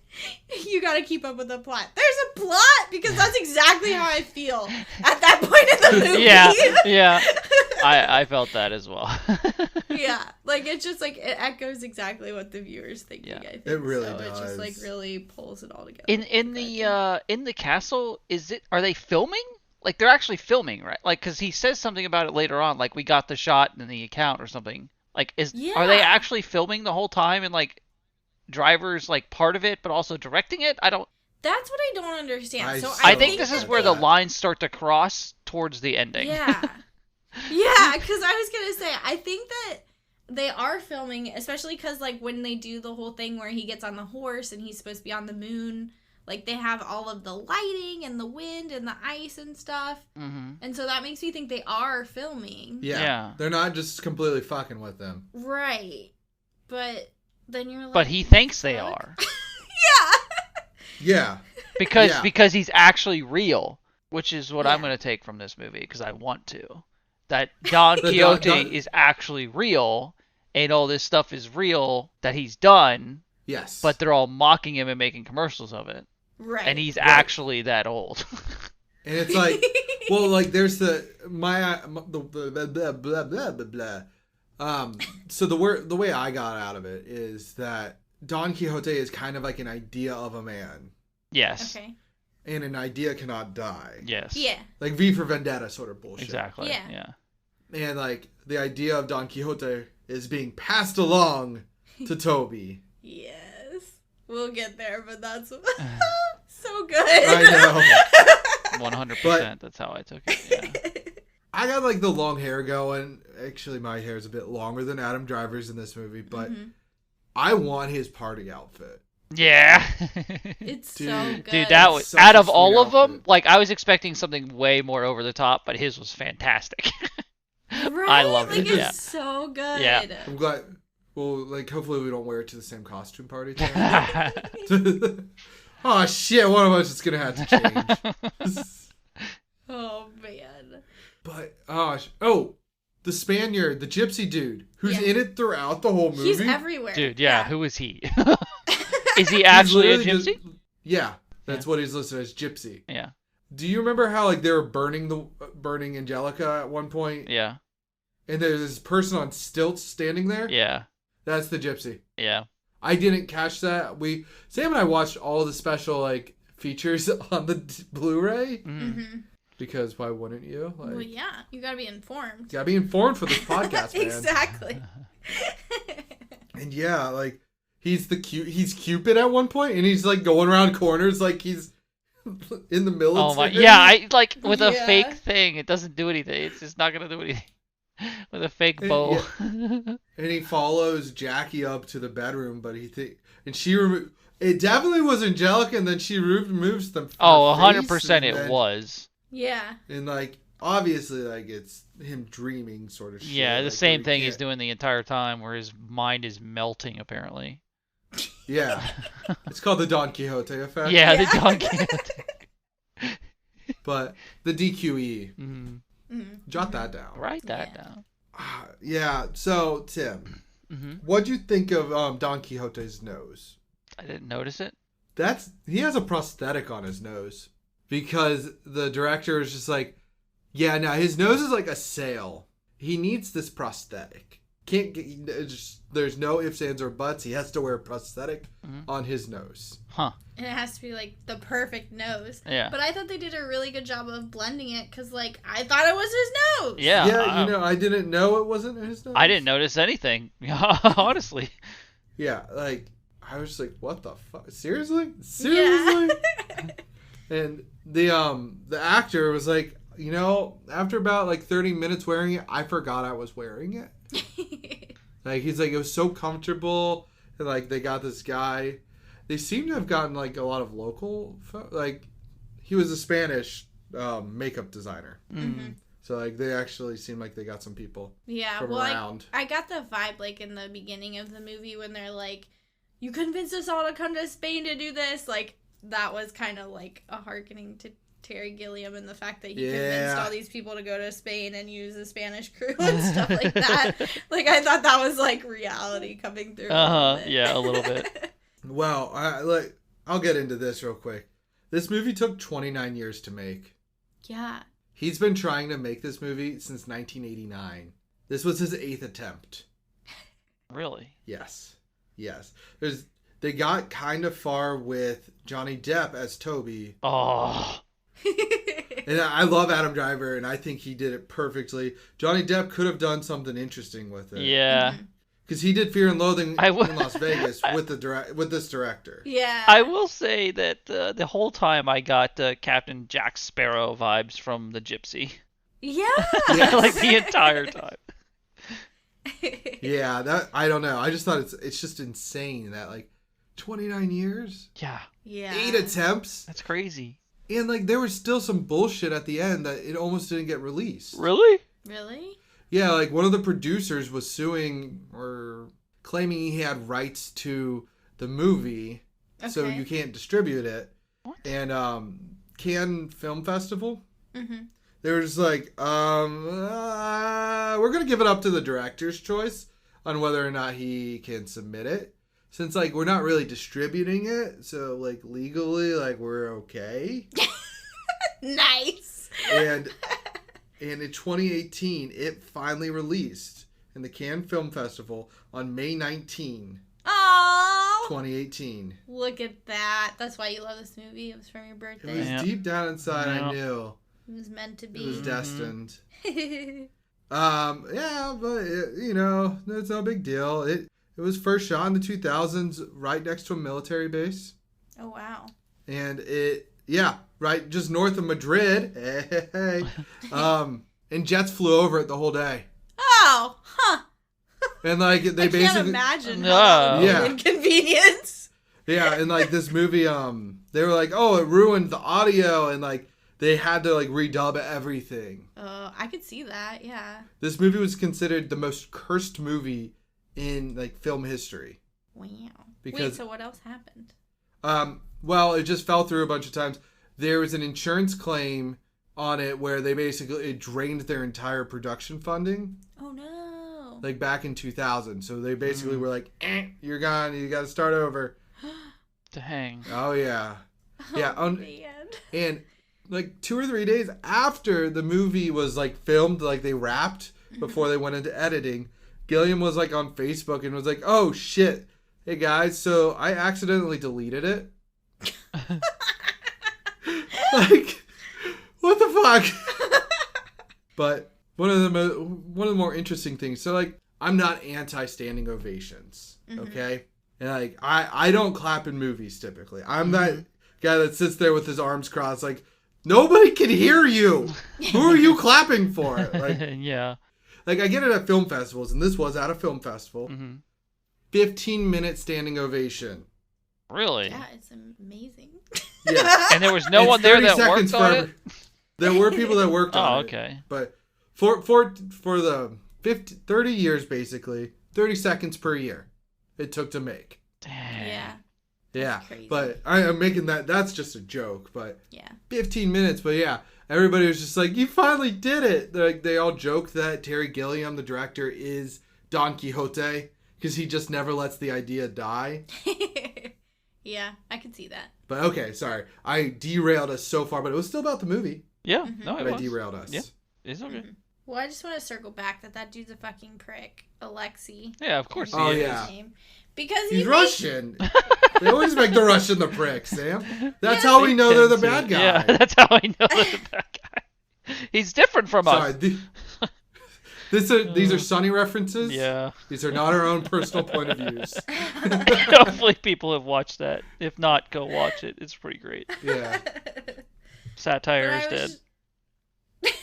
you gotta keep up with the plot. There's a plot because that's exactly how I feel at that point in the movie. Yeah. I felt that as well. Yeah, like it's just like it echoes exactly what the viewer's thinking. Yeah. I think It really so. It just does. like really pulls it all together. In the castle, are they filming? Like they're actually filming, right? Like because he says something about it later on, like we got the shot in the account or something. Like are they Yeah. actually filming the whole time and like Driver's like part of it, but also directing it? I don't. That's what I don't understand. I So I So think this is get where the that. lines start to cross towards the ending. Yeah. Yeah, because I was going to say, I think that they are filming, especially because, like, when they do the whole thing where he gets on the horse and he's supposed to be on the moon, like, they have all of the lighting and the wind and the ice and stuff. Mm-hmm. And so that makes me think they are filming. Yeah. Yeah. They're not just completely fucking with them. Right. But then you're like... But he thinks they fuck? are Yeah. because Yeah. because he's actually real, which is what I'm Yeah. going to take from this movie because I want to. That Don The Quixote Don- is actually real, and all this stuff is real that he's done, Yes. but they're all mocking him and making commercials of it, Right. and he's actually that old. And it's like, well, like there's the blah, blah, blah, blah, blah. So the way I got out of it is that Don Quixote is kind of like an idea of a man, Yes. Okay. and an idea cannot die. Yes. Yeah. Like V for Vendetta sort of bullshit. Exactly. Yeah. Yeah. And like the idea of Don Quixote is being passed along to Toby. Yes. We'll get there, but that's so good. I know. 100%. That's how I took it. Yeah. I got like the long hair going. Actually, my hair is a bit longer than Adam Driver's in this movie, but Mhm. I want his party outfit. Yeah. It's Dude. so good. Dude, that was such out a of all sweet of them. outfit. Like I was expecting something way more over the top, but his was fantastic. Right? I love like, it, It's yeah. so good. Yeah. I'm glad. Well, like hopefully we don't wear it to the same costume party. yeah. Oh shit! One of us is gonna have to change. Oh man. But the Spaniard, the gypsy dude, who's in it throughout the whole movie. He's everywhere. Dude, yeah. Who is he? Is he actually a gypsy? That's what he's listed as, gypsy. Yeah. Do you remember how like they were burning Angelica at one point? Yeah. And there's this person on stilts standing there? Yeah. That's the gypsy. Yeah. I didn't catch that. Sam and I watched all the special like features on the Blu-ray. Mm-hmm. Because why wouldn't you? Like, well, yeah. You gotta be informed. You gotta be informed for this podcast, man. Exactly. And yeah, like he's Cupid at one point, and he's like going around corners like he's in the military. Oh my! Yeah, I like with a fake thing. It doesn't do anything. It's just not gonna do anything with a fake bow. And he follows Jackie up to the bedroom, but it definitely was Angelica, and then she removes them. 100% it was. Yeah. And like obviously, like it's him dreaming sort of shit. Yeah, the like, same thing he's doing the entire time, where his mind is melting apparently. Yeah, it's called the Don Quixote effect. Yeah, the Don Quixote. But the DQE. Mm-hmm. Jot that down. Write that down. Yeah. So Tim, what'd you think of Don Quixote's nose? I didn't notice it. He has a prosthetic on his nose because the director is just like, yeah, no, his nose is like a sail. He needs this prosthetic. There's no ifs, ands, or buts. He has to wear a prosthetic on his nose. Huh. And it has to be like the perfect nose. Yeah. But I thought they did a really good job of blending it because, like, I thought it was his nose. Yeah. Yeah, I didn't know it wasn't his nose. I didn't notice anything, honestly. Yeah, like, I was just like, what the fuck? Seriously? Yeah. And the actor was like, after about like 30 minutes wearing it, I forgot I was wearing it. Like, he's like, it was so comfortable. And like, they got this guy. They seem to have gotten like a lot of local, like, he was a Spanish makeup designer. Mm-hmm. So like, they actually seem like they got some people from around. I got the vibe like in the beginning of the movie when they're like, you convinced us all to come to Spain to do this. Like, that was kind of like a hearkening to Terry Gilliam and the fact that he convinced all these people to go to Spain and use the Spanish crew and stuff like that. Like, I thought that was like reality coming through. Yeah, a little bit. Well, I'll get into this real quick. This movie took 29 years to make. Yeah. He's been trying to make this movie since 1989. This was his 8th attempt. Really? Yes. They got kind of far with Johnny Depp as Toby. Oh. And I love Adam Driver, and I think he did it perfectly. Johnny Depp could have done something interesting with it. Yeah. Because he did Fear and Loathing in Las Vegas with this director. Yeah. I will say that the whole time I got Captain Jack Sparrow vibes from the Gypsy. Yeah. Like the entire time. Yeah, that I don't know. I just thought it's just insane that like 29 years. Yeah. 8 attempts. That's crazy. And like there was still some bullshit at the end that it almost didn't get released. Really? Yeah, like one of the producers was suing or claiming he had rights to the movie, so you can't distribute it. What? And Cannes Film Festival, Mm-hmm. they were just like, we're gonna give it up to the director's choice on whether or not he can submit it. Since like we're not really distributing it, so like legally, like we're okay. Nice. And in 2018, it finally released in the Cannes Film Festival on May 19, Oh. 2018. Look at that. That's why you love this movie. It was from your It birthday. was deep down inside. Yeah. I knew It was meant to be. it was destined. Mm-hmm. Yeah, but it's no big deal. It was first shot in the 2000s, right next to a military base, Oh, wow. and right just north of Madrid. Hey. And jets flew over it the whole day. Oh, huh. And like they I basically can't imagine how that would be an inconvenience. Yeah, and like this movie, they were like, oh, it ruined the audio, and like they had to like redub everything. I could see that, yeah. This movie was considered the most cursed movie in like film history. Wow. Because, wait, so what else happened? Well, it just fell through a bunch of times. There was an insurance claim on it where they basically it drained their entire production funding. Oh no! Like back in 2000, so they basically were like, "You're gone. You got to start over." Dang. Oh yeah, yeah. Oh, man. And like 2 or 3 days after the movie was like filmed, like they wrapped before they went into editing, Gilliam was like on Facebook and was like, "Oh shit, hey guys, so I accidentally deleted it." Like, what the fuck? But one of the more interesting things. So like, I'm not anti standing ovations, okay? And like, I don't clap in movies typically. I'm that guy that sits there with his arms crossed, like nobody can hear you. Who are you clapping for? Like, Yeah. Like I get it at film festivals, and this was at a film festival. 15-minute standing ovation. Really? Yeah, it's amazing. Yeah. And there was no one there that worked on it? There were people that worked on it. Oh, okay. But for the 30 years, basically, 30 seconds per year it took to make. Dang. Yeah. Yeah. Crazy. But I'm making that's just a joke. But Yeah. 15 minutes. But yeah, everybody was just like, you finally did it. Like they all joked that Terry Gilliam, the director, is Don Quixote because he just never lets the idea die. Yeah, I can see that. But okay, sorry. I derailed us so far, but it was still about the movie. Yeah. No, But it I was. derailed us. Yeah. It's okay. Well, I just want to circle back that dude's a fucking prick, Alexei. Yeah, of course he Oh, is. yeah. His name. Because He's he Russian. They always make the Russian the prick, Sam. That's how we know they're the bad guy. Yeah, that's how I know they're the bad guy. He's different from Sorry. us. These are Sunny references. Yeah. These are not our own personal point of views. Hopefully people have watched that. If not, go watch it. It's pretty great. Yeah. Satire But is dead.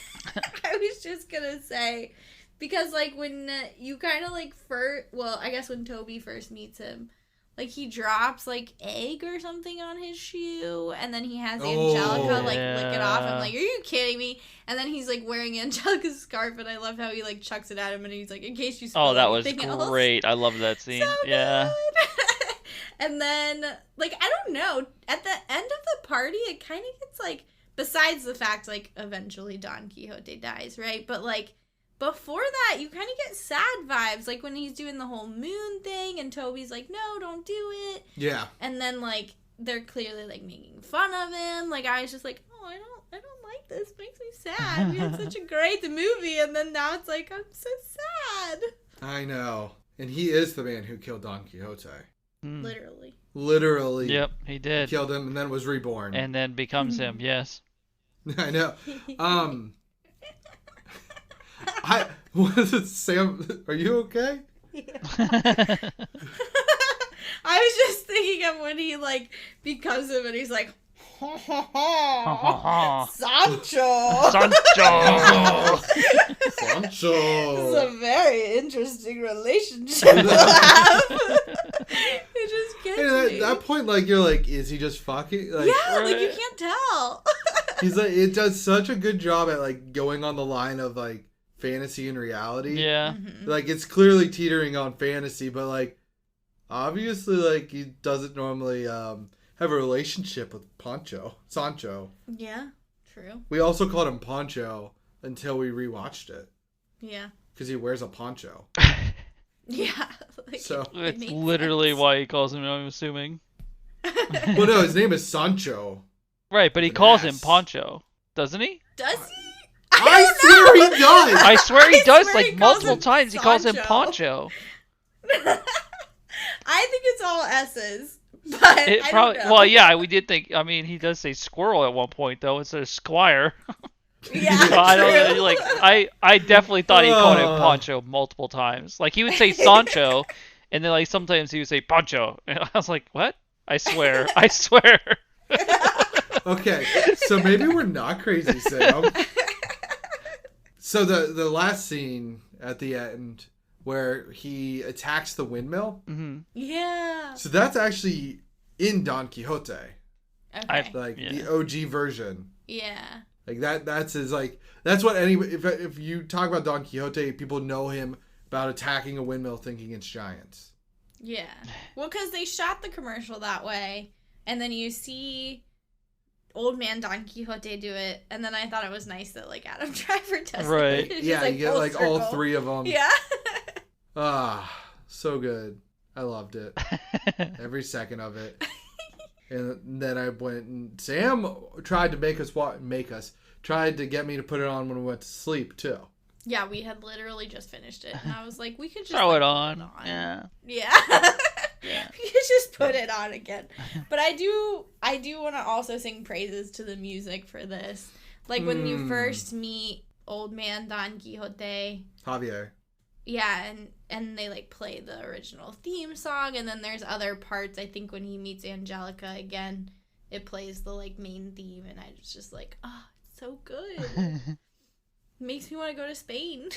I was just gonna say, because like when you kind of like I guess when Toby first meets him, like he drops like egg or something on his shoe, and then he has Angelica like lick it off. I'm like, are you kidding me? And then he's like wearing Angelica's scarf, and I love how he like chucks it at him, and he's like, in case you spill Oh, that was anything else. great. I love that scene. So Yeah. good. And then like I don't know, at the end of the party, it kind of gets like, besides the fact like eventually Don Quixote dies, right? But like before that, you kind of get sad vibes, like when he's doing the whole moon thing, and Toby's like, "No, don't do it." Yeah. And then like they're clearly like making fun of him. Like I was just like, "Oh, I don't like this. It makes me sad. We had such a great movie, and then now it's like I'm so sad." I know. And he is the man who killed Don Quixote. Literally. Literally. Yep, he did. Killed him and then was reborn. And then becomes him, yes. I know. What is it, Sam? Are you okay? I was just thinking of when he like becomes him and he's like, Sancho. Sancho! Sancho. This is a very interesting relationship to have. It just gets me. At that point, like, you're like, is he just fucking? Like, Yeah, like you can't tell. he's like, it does such a good job at like going on the line of like fantasy and reality. Yeah. Like it's clearly teetering on fantasy, but like obviously like he doesn't normally have a relationship with Sancho. Yeah, true. We also called him Poncho until we rewatched it Yeah. because he wears a poncho. Yeah. Like, So it It's makes literally sense. why he calls him, I'm assuming. well, no, his name is Sancho. Right, but he An calls him ass. Poncho, doesn't he? Does he? I swear he does. I swear he does, swear he like, calls multiple him times. He calls him Sancho. Poncho. I think it's all S's. But I Probably, don't know. well, yeah, we did think, I mean, he does say squirrel at one point, though, instead of squire. Yeah, So I don't true. know, like, I definitely thought he called him Oh. Poncho multiple times. Like, he would say Sancho, and then, like, sometimes he would say Poncho. And I was like, what? I swear. I swear. Okay, so maybe we're not crazy, Sam. So the last scene at the end where he attacks the windmill. Mm-hmm. Yeah. So that's actually in Don Quixote, Okay. like Yeah. the OG version. Yeah. Like that's his like that's what anybody if you talk about Don Quixote, people know him about attacking a windmill thinking it's giants. Yeah. Well, because they shot the commercial that way, and then you see Old Man Don Quixote do it, and then I thought it was nice that like Adam Driver does Right. it. It's Yeah, just, you get full like all circle. 3 of them. Yeah. So good. I loved it. Every second of it. And then I went and Sam tried to tried to get me to put it on when we went to sleep too. Yeah, we had literally just finished it, and I was like, we could just Throw like, it put on. Yeah. Yeah. Yeah. We could just put it on again. But I do want to also sing praises to the music for this. Like when you first meet Old Man Don Quixote. Javier. Yeah, and they like play the original theme song, and then there's other parts. I think when he meets Angelica again, it plays the like main theme, and I was just like, oh, it's so good. Makes me want to go to Spain.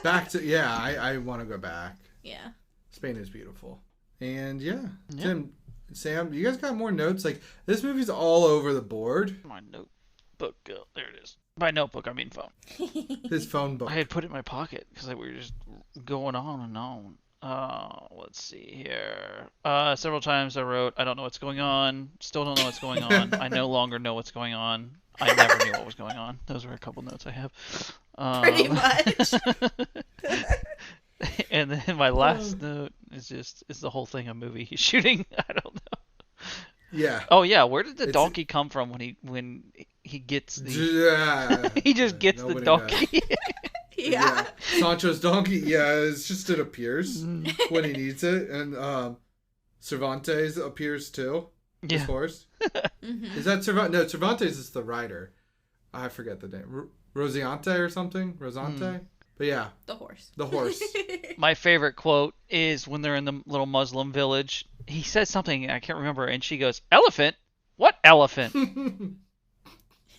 I want to go back. Yeah. Spain is beautiful. And yeah. Tim, Sam, you guys got more notes? Like, this movie's all over the board. My notebook. There it is. By notebook, I mean phone. His phone book. I had put it in my pocket because we were just going on and on. Let's see here. Several times I wrote, I don't know what's going on. Still don't know what's going on. I no longer know what's going on. I never knew what was going on. Those were a couple notes I have. Pretty much. And then my last note is the whole thing a movie he's shooting. I don't know. Yeah. Oh yeah, where did the donkey come from when he gets the? Yeah. He just gets the donkey. Yeah. Sancho's donkey. Yeah, it's just it appears when he needs it, and Cervantes appears too. His horse. Is that Cervantes? No, Cervantes is the rider. I forget the name. Rosiante or something. Rosante. But yeah. The horse. The horse. My favorite quote is when they're in the little Muslim village. He says something I can't remember, and she goes, "Elephant? What elephant?"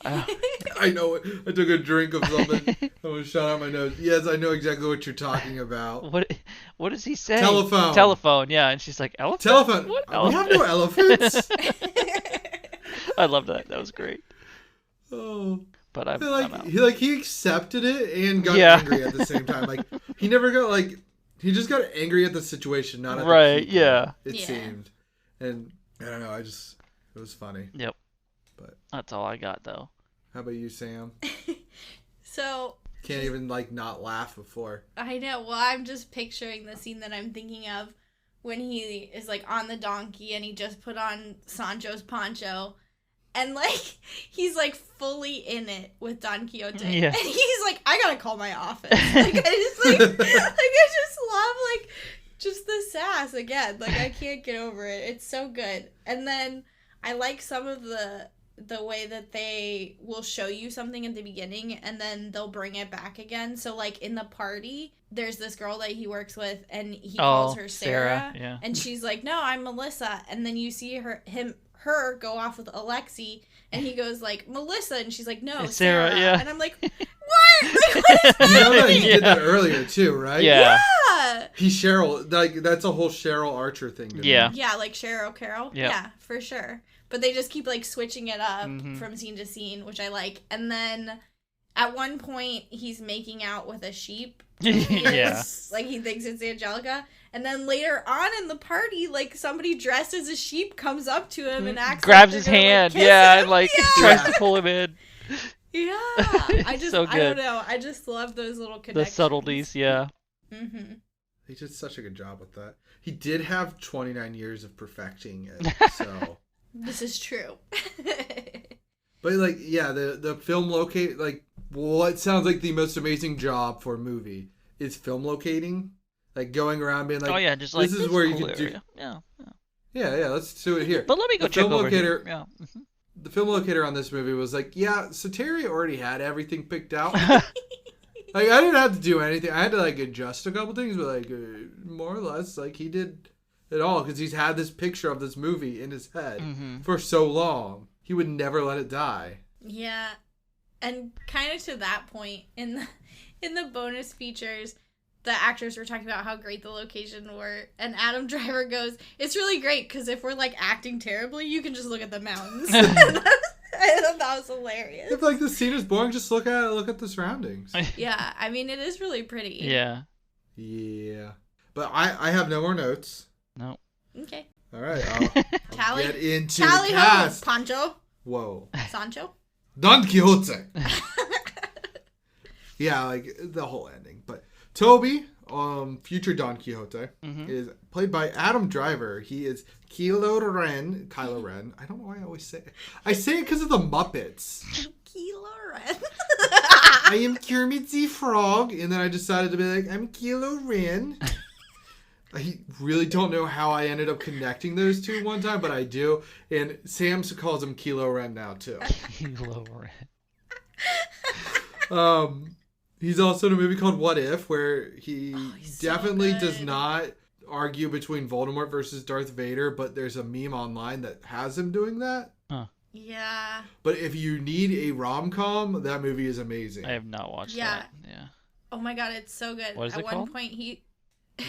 I know it. I took a drink of something. I was shot out my nose. Yes, I know exactly what you're talking about. What does he say? Telephone. Telephone, yeah. And she's like, elephant? Telephone. What We elephant? have no elephants. I love that. That was great. Oh. But I'm out. He accepted it and got Yeah. angry at the same time. Like he never got he just got angry at the situation, not at Right, the people, yeah. It seemed. And I don't know, it was funny. Yep. But that's all I got though. How about you, Sam? So can't even not laugh before. I know. Well, I'm just picturing the scene that I'm thinking of when he is like on the donkey and he just put on Sancho's poncho. And, like, he's, like, fully in it with Don Quixote. Yeah. And he's like, I gotta call my office. Like, I just love, like, just the sass again. Like, I can't get over it. It's so good. And then I like some of the way that they will show you something at the beginning and then they'll bring it back again. So, like, in the party, there's this girl that he works with and he calls her Sarah. Yeah. And she's like, no, I'm Melissa. And then you see her go off with Alexi, and he goes like, Melissa, and she's like, no, It's Sarah. yeah. And I'm like, what? Like, what is You know that he did Yeah. that earlier too, right? Yeah. Yeah. He's Cheryl. Like that's a whole Cheryl Archer thing. To Yeah. me. Yeah, like Cheryl Carroll. Yep. Yeah, for sure. But they just keep like switching it up from scene to scene, which I like. And then at one point, he's making out with a sheep. Yeah. Like he thinks it's Angelica. And then later on in the party, like somebody dressed as a sheep comes up to him and acts grabs like his they're gonna, hand, like, kiss yeah, him. and like Yeah. tries to pull him in. Yeah, I So I don't good. know. I just love those little The connections. subtleties, yeah. Mm-hmm. He did such a good job with that. He did have 29 years of perfecting it, so. This is true. But like, yeah, the film locate what sounds like the most amazing job for a movie is film locating, like going around being like, oh yeah, just like this is where you cool can do. area. Yeah. Yeah, let's do it here. But let me go The check film over locator- here. Yeah. The film locator on this movie was like, yeah, so Terry already had everything picked out. Like I didn't have to do anything. I had to like adjust a couple things, but like more or less, like he did it all because he's had this picture of this movie in his head for so long. He would never let it die. Yeah, and kind of to that point in the bonus features, the actors were talking about how great the location were, and Adam Driver goes, "It's really great because if we're like acting terribly, you can just look at the mountains." I thought that was hilarious. If like the scene is boring, just look at the surroundings. Yeah, I mean it is really pretty. Yeah. Yeah, but I have no more notes. No. Okay. All right, I'll Tally. get into Tally the ho, cast. Pancho. Whoa. Sancho? Don Quixote. Yeah, like the whole ending. But Toby, future Don Quixote, is played by Adam Driver. He is Kylo Ren. I don't know why I always say it. I say it because of the Muppets. Kylo Ren. I am Kermit the Frog, and then I decided to be like, I'm Kylo Ren. I really don't know how I ended up connecting those two one time, but I do. And Sam calls him Kylo Ren now, too. Kylo Ren. He's also in a movie called What If, where he definitely so does not argue between Voldemort versus Darth Vader, but there's a meme online that has him doing that. Huh. Yeah. But if you need a rom-com, that movie is amazing. I have not watched that. Yeah. Oh my god, it's so good. What is it called? At one point,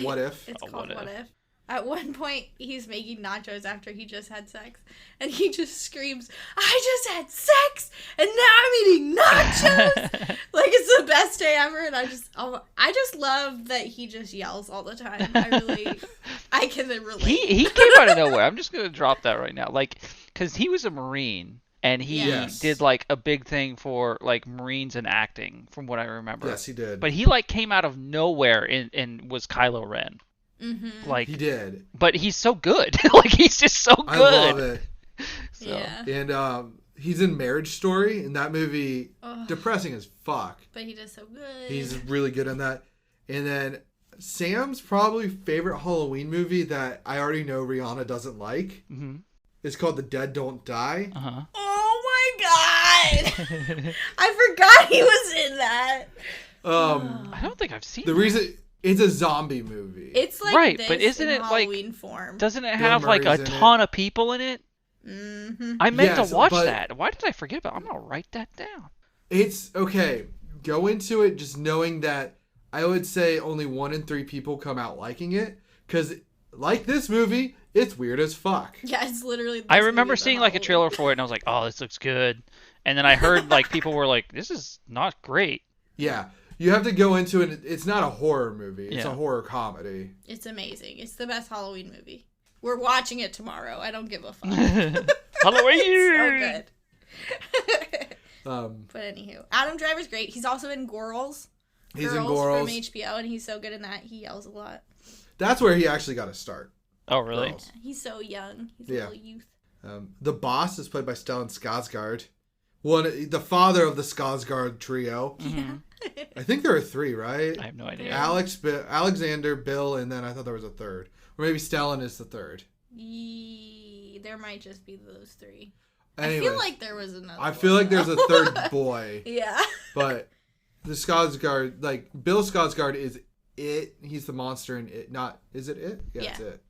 What If? It's called What If. At one point, he's making nachos after he just had sex, and he just screams, "I just had sex, and now I'm eating nachos!" Like, it's the best day ever, and I just love that he just yells all the time. I can relate. He came out of nowhere. I'm just gonna drop that right now, like, because he was a Marine. And he did, like, a big thing for, like, Marines and acting, from what I remember. Yes, he did. But he, like, came out of nowhere and was Kylo Ren. Mm-hmm. Like, he did. But he's so good. Like, he's just so good. I love it. So. Yeah. And he's in Marriage Story, and that movie, depressing as fuck. But he does so good. He's really good in that. And then Sam's probably favorite Halloween movie that I already know Rihanna doesn't like. Mm-hmm. It's called The Dead Don't Die. Uh-huh. Oh my god! I forgot he was in that. I don't think I've seen the reason it's a zombie movie. It's like right, this but isn't in it Halloween like form. Doesn't it Bill have like a Murray's in ton of people in it? Mm-hmm. I meant Yes, to watch but that. Why did I forget about it? I'm gonna write that down. It's okay. Go into it just knowing that I would say only 1 in 3 people come out liking it, because like this movie, it's weird as fuck. Yeah, it's literally. This I remember movie, seeing like a trailer for it, and I was like, "Oh, this looks good." And then I heard like people were like, "This is not great." Yeah, you have to go into it. It's not a horror movie. It's Yeah. a horror comedy. It's amazing. It's the best Halloween movie. We're watching it tomorrow. I don't give a fuck. Halloween. It's so good. Um, But anywho, Adam Driver's great. He's also in Girls. He's in Girls Girls. from HBO, and he's so good in that. He yells a lot. That's where he actually got to start. Oh, really? Girls. He's so young. He's a Yeah. little youth. The boss is played by Stellan Skarsgård, the father of the Skarsgård trio. Mm-hmm. I think there are 3, right? I have no idea. Alexander, Bill, and then I thought there was a third, or maybe Stellan is the third. There might just be those 3. Anyways, I feel like there was another. I feel like there's a third boy. Yeah. But the Skarsgård, like Bill Skarsgård, is it? He's the monster in it. Not is it? It? Yeah, it's it.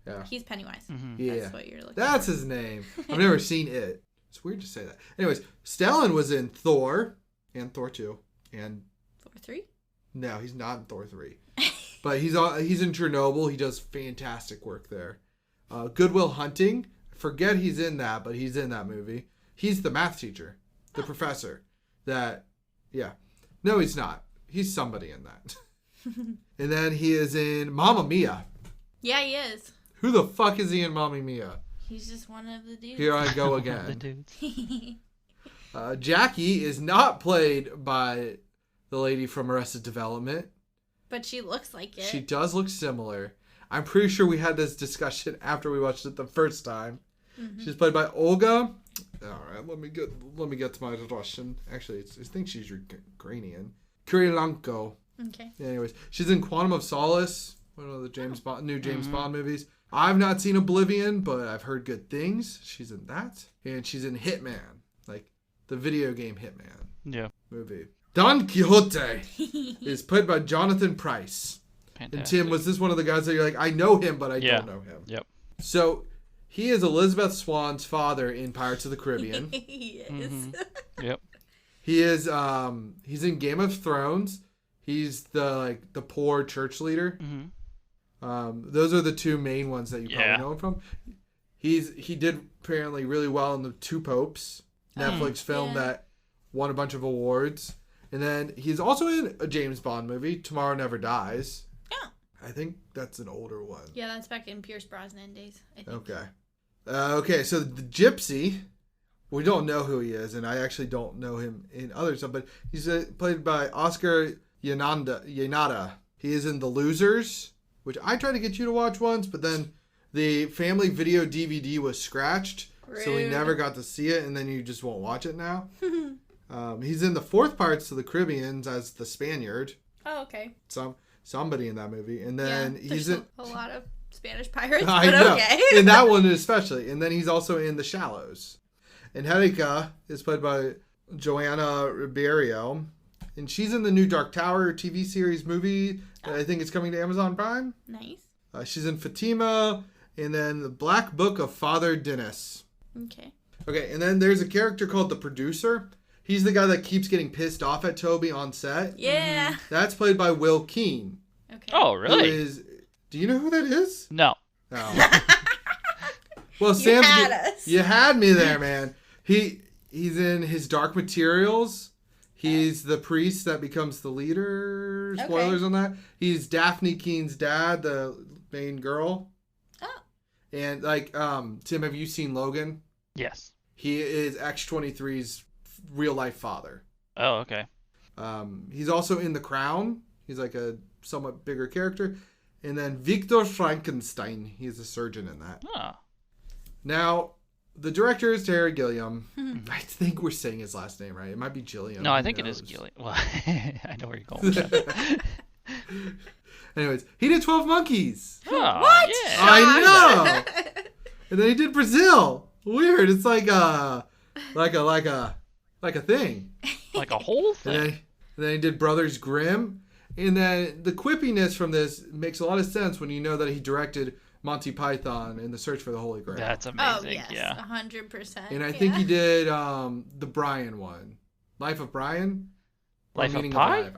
Yeah. He's Pennywise. Mm-hmm. Yeah. That's what you're looking That's for. his name. I've never seen it. It's weird to say that. Anyways, Stellan was in Thor and Thor 2 and Thor 3? no, he's not in Thor 3. But he's in Chernobyl. He does fantastic work there. Good Will Hunting. Forget he's in that, but he's in that movie. He's the math teacher, the professor. No, he's not. He's somebody in that. And then he is in Mamma Mia. Yeah, he is. Who the fuck is he in Mamma Mia? He's just one of the dudes. Here I go The again. dudes. Jackie is not played by the lady from Arrested Development. But she looks like it. She does look similar. I'm pretty sure we had this discussion after we watched it the first time. Mm-hmm. She's played by Olga. All right, let me get to my Russian. Actually, I think she's Ukrainian. Kurilenko. Okay. Anyways, she's in Quantum of Solace, one of the new James Bond movies. I've not seen Oblivion, but I've heard good things. She's in that, and she's in Hitman, like the video game Hitman Yeah. movie. Don Quixote is played by Jonathan Pryce. Fantastic. And Tim, was this one of the guys that you're like, I know him, but I don't know him? Yep. So he is Elizabeth Swann's father in Pirates of the Caribbean. He is. Mm-hmm. Yep. He is he's in Game of Thrones. He's the poor church leader. Mm-hmm. Those are the 2 main ones that you probably Yeah. know him from. He did apparently really well in the 2 Popes Netflix film that won a bunch of awards. And then he's also in a James Bond movie, Tomorrow Never Dies. Yeah. I think that's an older one. Yeah, that's back in Pierce Brosnan days. I think. Okay. Okay, so the gypsy, we don't know who he is, and I actually don't know him in other stuff, but he's played by Oscar Yanada. He is in The Losers, which I tried to get you to watch once, but then the family video DVD was scratched, so we never got to see it, and then you just won't watch it now. He's in the fourth Pirates of the Caribbean as the Spaniard. Oh, okay. Somebody in that movie, and then he's in a lot of Spanish pirates, I but know. okay. In that one especially, and then he's also in The Shallows. Angelica is played by Joanna Ribeiro, and she's in the new Dark Tower TV series movie. I think it's coming to Amazon Prime. Nice. She's in Fatima, and then The Black Book of Father Dennis. Okay, and then there's a character called the Producer. He's the guy that keeps getting pissed off at Toby on set. Yeah. That's played by Will Keane. Okay. Oh, really? Do you know who that is? No. Oh. Well, you had us. You had me there, man. He's in his Dark Materials. He's the priest that becomes the leader. Spoilers on that. He's Daphne Keene's dad, the main girl. Oh. And Tim, have you seen Logan? Yes. He is X-23's real life father. Oh, okay. He's also in The Crown. He's like a somewhat bigger character. And then Victor Frankenstein. He's a surgeon in that. Oh. Now, the director is Terry Gilliam. I think we're saying his last name right. It might be Gilliam. No, I think it is Gilliam. Well, I know where you're going with that. Anyways, he did 12 Monkeys. Oh, what? Yeah. I know. And then he did Brazil. Weird. It's like a thing. Like a whole thing. And then he did Brothers Grimm. And then the quippiness from this makes a lot of sense when you know that he directed Monty Python and The Search for the Holy Grail. That's amazing. Oh, yes. Yeah. 100%. And I think he did the Brian one. Life of Brian? Life of Pi?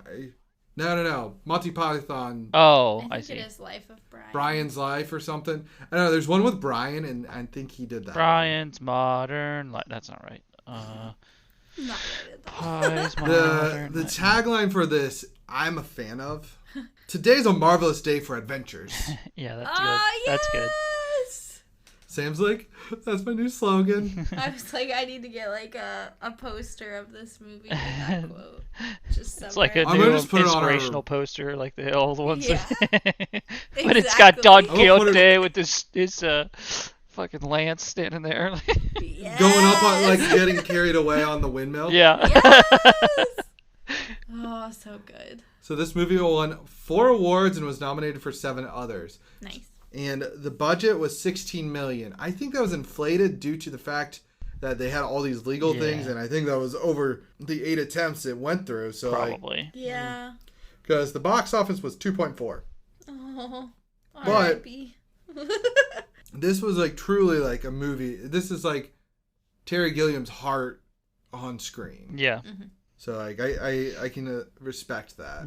No. Monty Python. Oh, I think see. it is Life of Brian. Brian's Life or something. I don't know. There's one with Brian, and I think he did that. Brian's Modern Life. That's not right. Not right at all. Pi's Modern The Life. tagline for this, I'm a fan of. Today's a marvelous day for adventures. Yeah, that's good. That's good. Sam's like, that's my new slogan. I was like, I need to get like a poster of this movie with that quote. Just somewhere. It's like a I'm new gonna just put it on inspirational poster, like the old ones. Yeah. But it's got Don Exactly. Quixote with his fucking lance standing there. Yes. Going up on, like, getting carried away on the windmill. Yeah. Yes. Oh, so good. So this movie won 4 awards and was nominated for 7 others. Nice. And the budget was $16 million. I think that was inflated due to the fact that they had all these legal things, and I think that was over the 8 attempts it went through. So Probably. Yeah. Because the box office was 2.4. Oh. But- R.I.P. This was like truly like a movie. This is like Terry Gilliam's heart on screen. Yeah. So like I can respect that.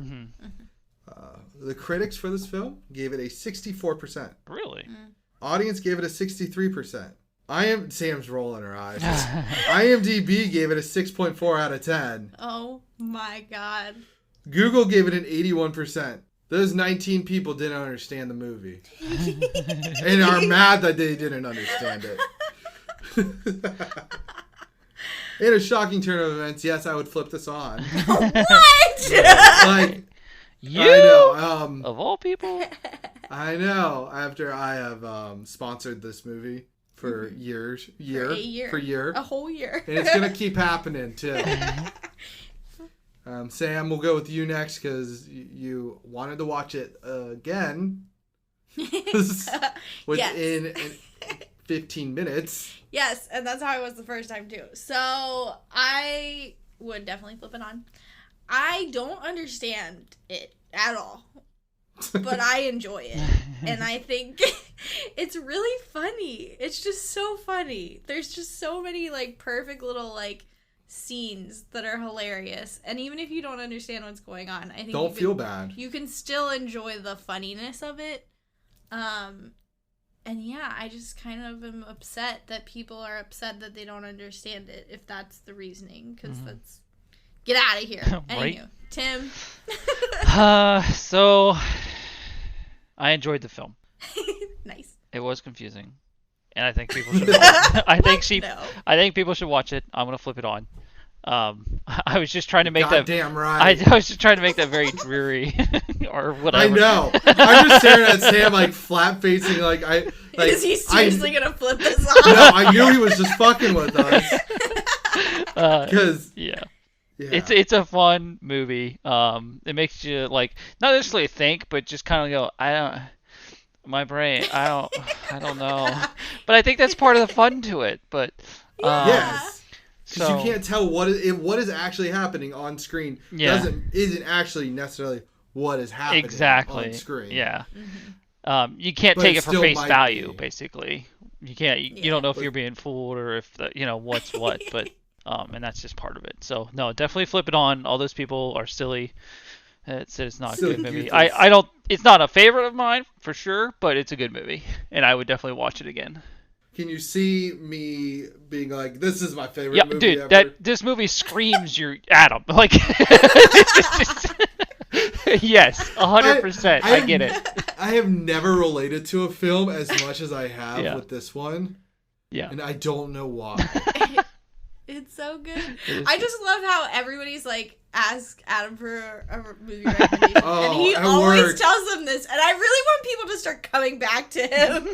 The critics for this film gave it a 64%. Really? Audience gave it a 63%. Sam's rolling her eyes. IMDb gave it a 6.4 out of 10. Oh my god. Google gave it an 81%. Those 19 people didn't understand the movie. And are mad that they didn't understand it. In a shocking turn of events, yes, I would flip this on. What? Like, You? I know. Of all people? I know. After I have sponsored this movie for years. For a year. A whole year. And it's going to keep happening, too. Sam, we'll go with you next because you wanted to watch it again within 15 minutes. Yes, and that's how I was the first time too. So I would definitely flip it on. I don't understand it at all, but I enjoy it. And I think it's really funny. It's just so funny. There's just so many like perfect little like scenes that are hilarious. And even if you don't understand what's going on, I think don't feel bad. You can still enjoy the funniness of it. And yeah, I just kind of am upset that people are upset that they don't understand it, if that's the reasoning, because that's... Get out of here. Right? Anywho, Tim. So, I enjoyed the film. Nice. It was confusing. and I think people should. I think No. I think people should watch it. I'm gonna flip it on. I was just trying to make Goddamn right. I was just trying to make that very dreary, or whatever. I know. I'm just staring at Sam like flat facing, like Is he seriously gonna flip this No, off? I knew he was just fucking with us. Because Yeah. yeah. It's a fun movie. It makes you like not necessarily think, but just kind of go. My brain. I don't know. But I think that's part of the fun to it. But Yes. Because so you can't tell what is actually happening on screen. Yeah. Isn't actually necessarily what is happening exactly on screen. Yeah. Mm-hmm. You can't But take it it for still face might value, be. basically. You can't. You Yeah. don't know if But- you're being fooled or if what's what. But and that's just part of it. So no, definitely flip it on. All those people are silly. It's not a Silly good movie. goofers. I don't. It's not a favorite of mine for sure, but it's a good movie, and I would definitely watch it again. Can you see me being like, this is my favorite Yeah, movie dude, ever? this movie screams your Adam. Like, yes, 100%. I get it. I have never related to a film as much as I have Yeah. with this one. Yeah. And I don't know why. It's so good. It is I just love how everybody's like, ask Adam for a movie recommendation. Oh, and he at always work. tells them this. And I really want people to start coming back to him.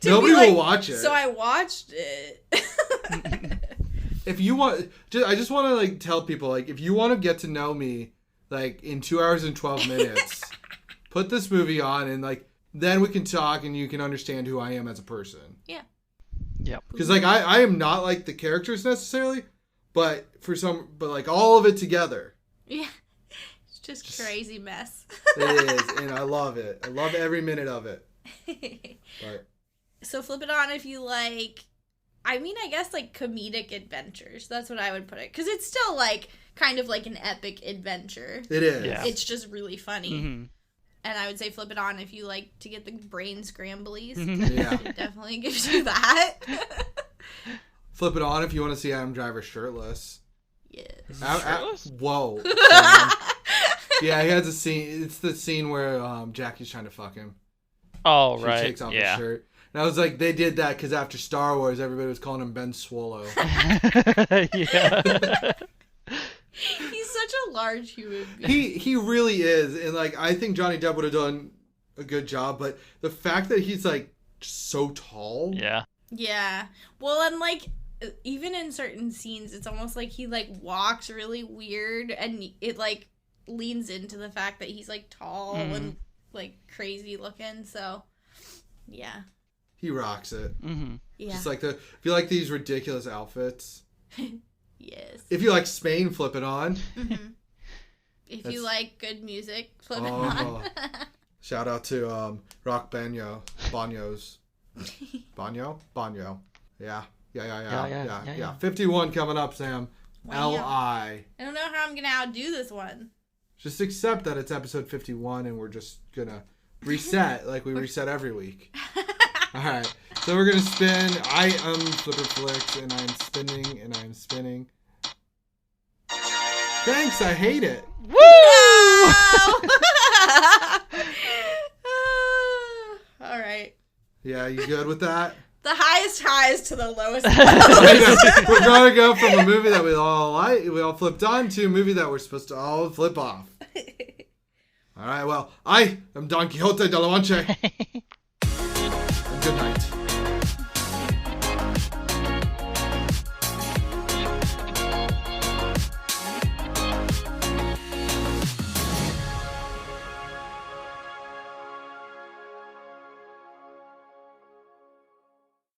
to Nobody be like, will watch it. So I watched it. If you want, I just want to like tell people, like, if you want to get to know me, like, in 2 hours and 12 minutes, put this movie on and like, then we can talk and you can understand who I am as a person. Yeah. Yep. Because like I am not like the characters necessarily, but like all of it together, Yeah. It's just crazy mess. it is, and I love it. I love every minute of it. But So flip it on if you like, I mean, I guess like comedic adventures. That's what I would put it. Because it's still like kind of like an epic adventure. it is. Yeah. It's just really funny. Mm-hmm. And I would say flip it on if you like to get the brain scramblies. Yeah. It definitely gives you that. Flip it on if you want to see Adam Driver shirtless. Yes. Shirtless? Whoa. Sam. Yeah, he has a scene. It's the scene where Jackie's trying to fuck him. Oh, She right. takes off his Yeah. shirt. And I was like, they did that because after Star Wars, everybody was calling him Ben Swallow. Yeah. He's such a large human being. He really is, and like I think Johnny Depp would have done a good job, but the fact that he's like so tall. Yeah. Yeah. Well, and like, even in certain scenes, it's almost like he like walks really weird, and it like leans into the fact that he's like tall and like crazy looking. So, yeah. He rocks it. Mm-hmm. Yeah. Just like if you like these ridiculous outfits. Yes. If you like Spain, flip it on. Mhm. If That's- you like good music, flip it Oh. on. Shout out to Rock Banyo. Banyo. Yeah. Yeah. 51 coming up, Sam. Wow. L-I. I don't know how I'm gonna outdo this one. Just accept that it's episode 51 and we're just gonna reset like we reset every week. Alright. So we're gonna spin. I am Flipper Flicks and I'm spinning and I'm spinning. Thanks, I hate it. Woo! All right. Yeah, you good with that? The highest highs to the lowest lows. We're gonna go from a movie that we all flipped on to a movie that we're supposed to all flip off. Alright, well, I am Don Quixote de la Mancha. Good night.